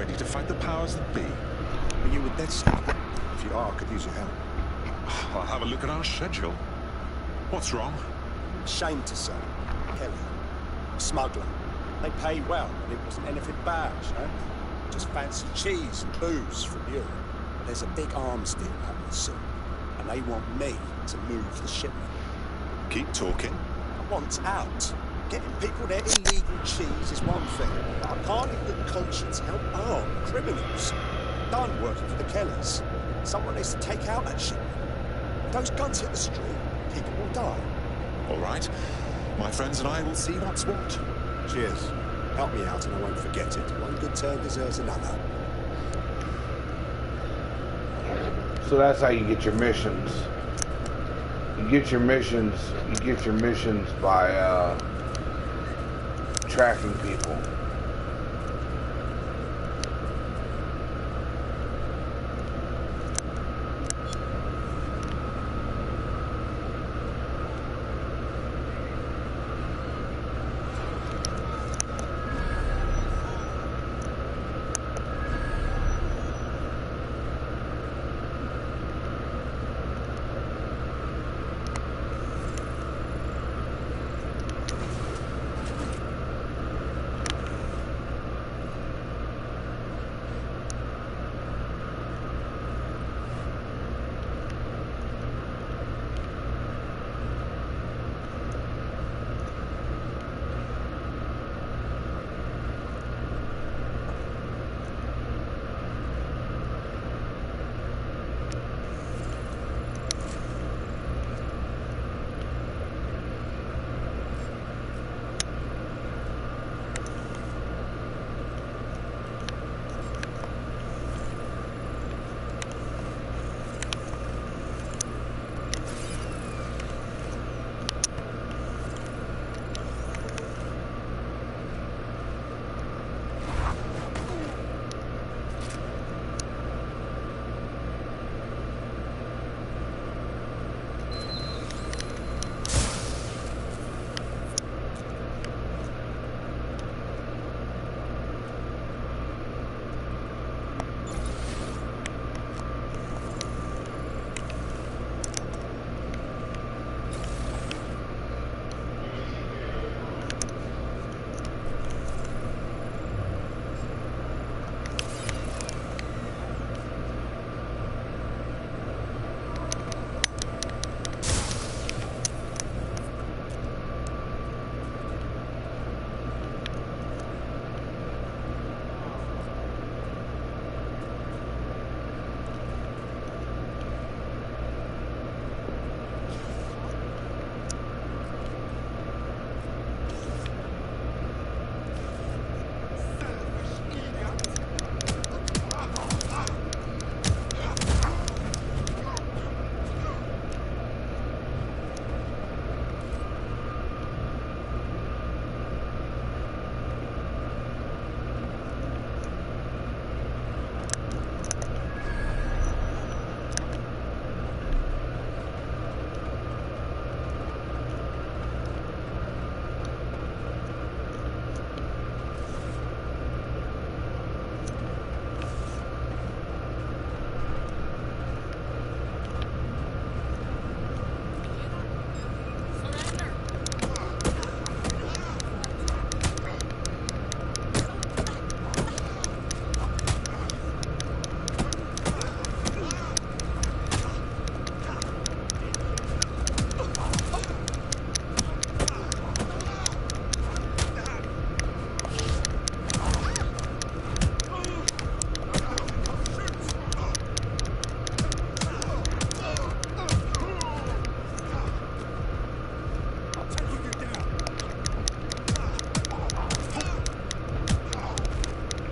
ready to fight the powers that be. Are you with DedSec? If you are, I could use your help. I'll have a look at our schedule. What's wrong? Shame to say. Kelly. Smuggler. They pay well, and it wasn't anything bad, you know? Just fancy cheese and booze from Europe. There's a big arms deal happening soon, and they want me to move the shipment. Keep talking. I want out. Getting people their illegal cheese is one thing, but I can't in good conscience help armed criminals. Done working for the Kellys. Someone needs to take out that shipment. If those guns hit the street, people will die. All right. My friends and I will see what's what. Cheers. Help me out and I won't forget it. One good turn deserves another. So that's how you get your missions. You get your missions by tracking people.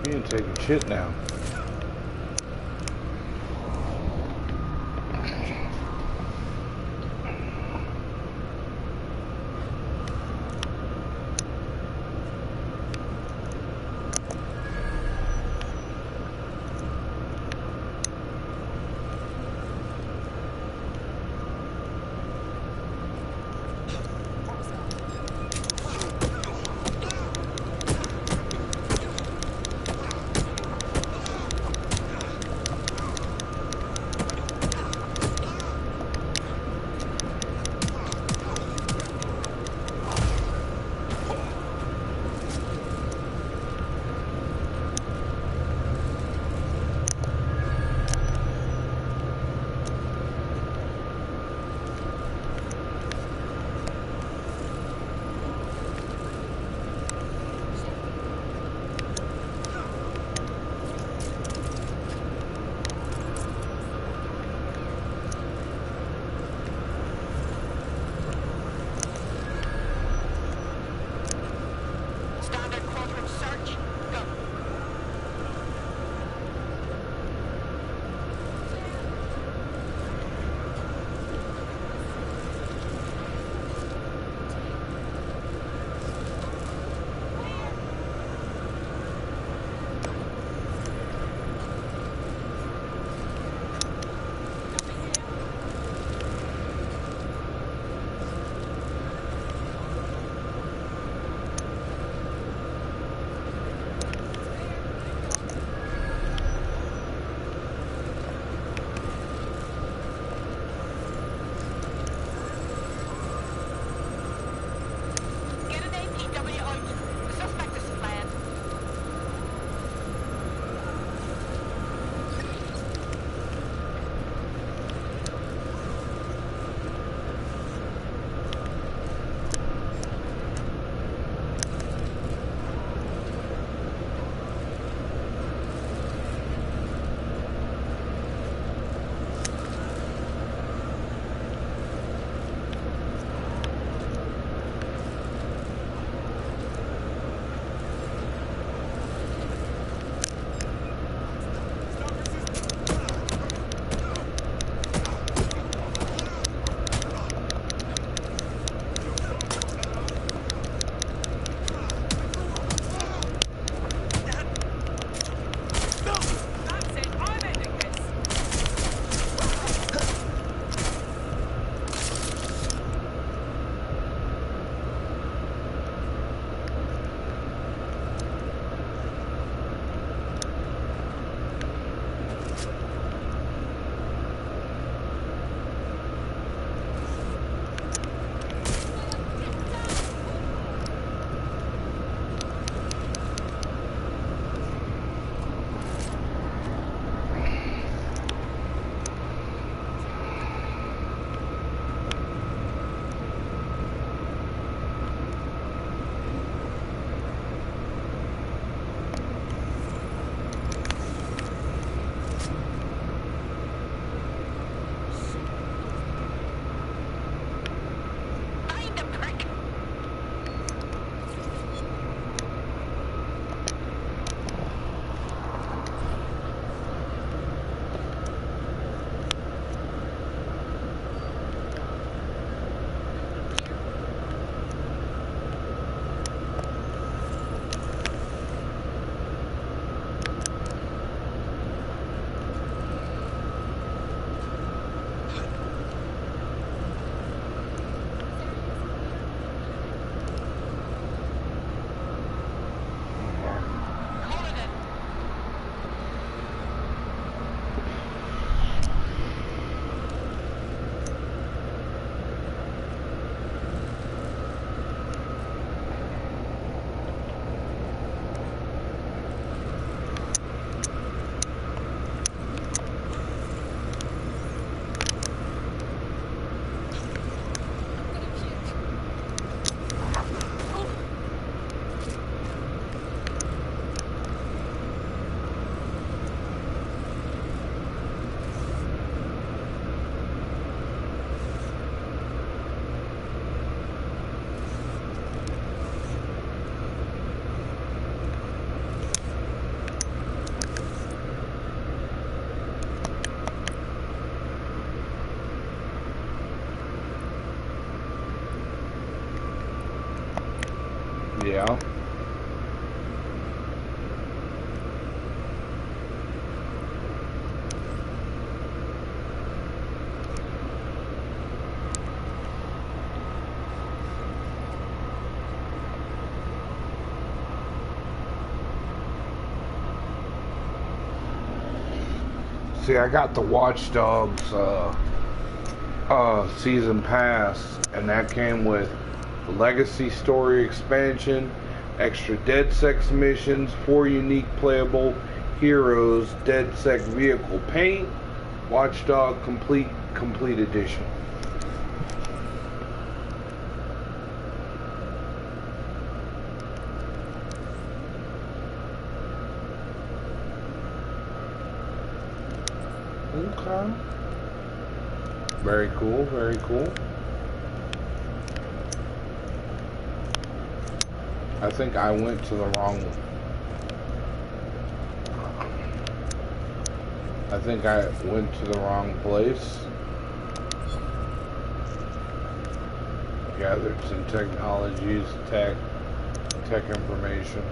You ain't taking shit now. See, I got the Watchdogs season pass, and that came with the Legacy Story expansion, extra DedSec missions, 4 unique playable heroes, DedSec vehicle paint, Watchdog complete edition. Okay. Very cool, very cool. I think I went to the wrong... I think I went to the wrong place. Gathered some technologies, tech information.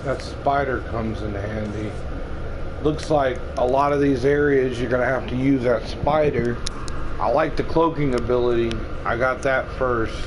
That spider comes in handy. Looks like a lot of these areas you're gonna have to use that spider. I like the cloaking ability. I got that first.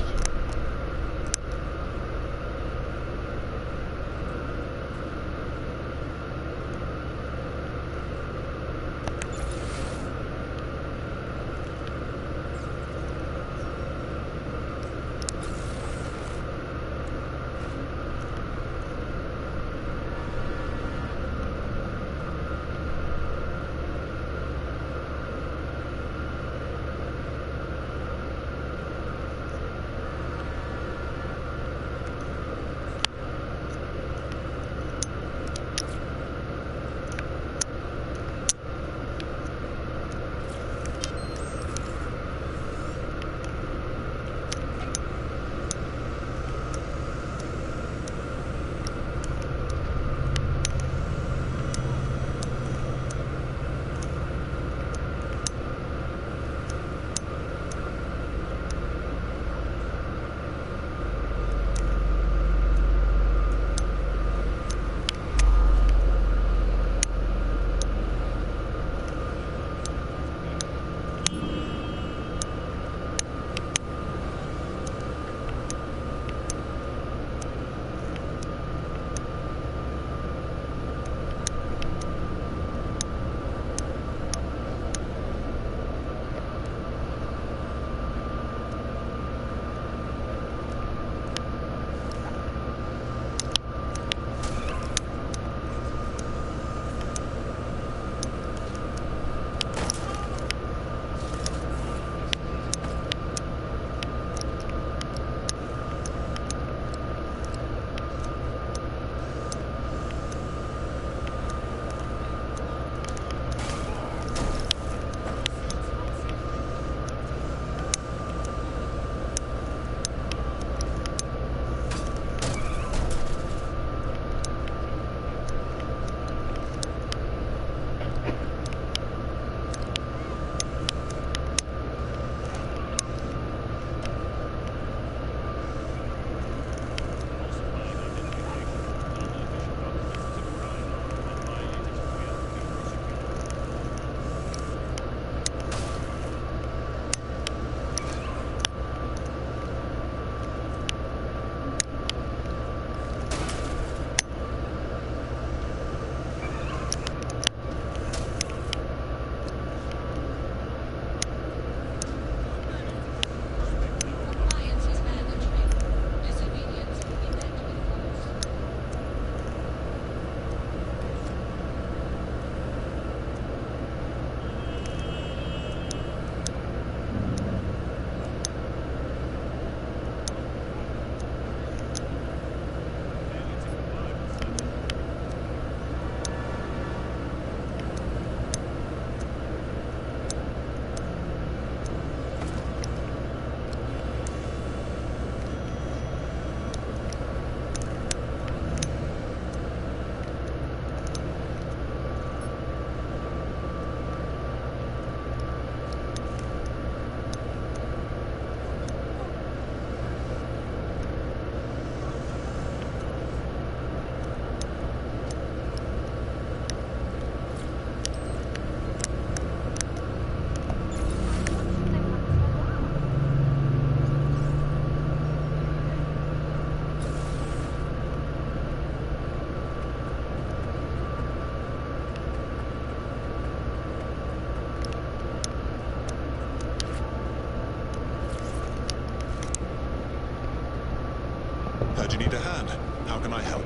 need a hand. How can I help?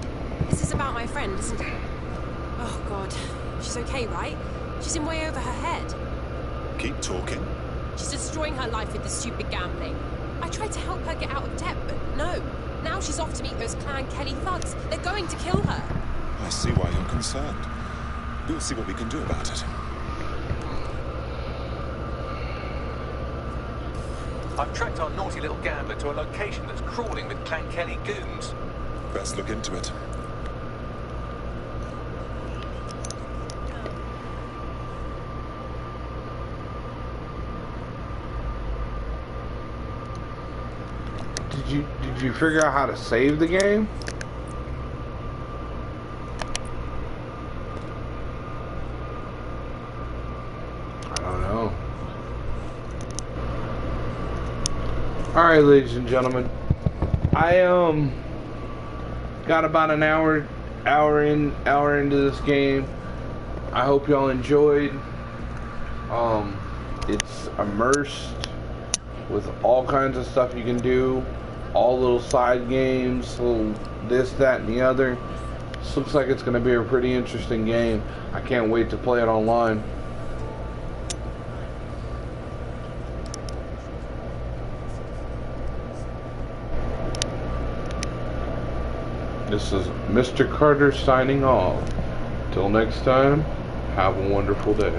This is about my friend, isn't it? Oh, God. She's okay, right? She's in way over her head. Keep talking. She's destroying her life with this stupid gambling. I tried to help her get out of debt, but no. Now she's off to meet those Clan Kelly thugs. They're going to kill her. I see why you're concerned. We'll see what we can do about it. I've tracked our naughty little gambler to a location that's crawling with Clan Kelly goons. Best look into it. Did you figure out how to save the game? I don't know. Alright, ladies and gentlemen. I got about an hour into this game. I hope y'all enjoyed. It's immersed with all kinds of stuff you can do. All little side games, little this, that, and the other. This looks like it's going to be a pretty interesting game. I can't wait to play it online. This is Mr. Carter signing off. Till next time, have a wonderful day.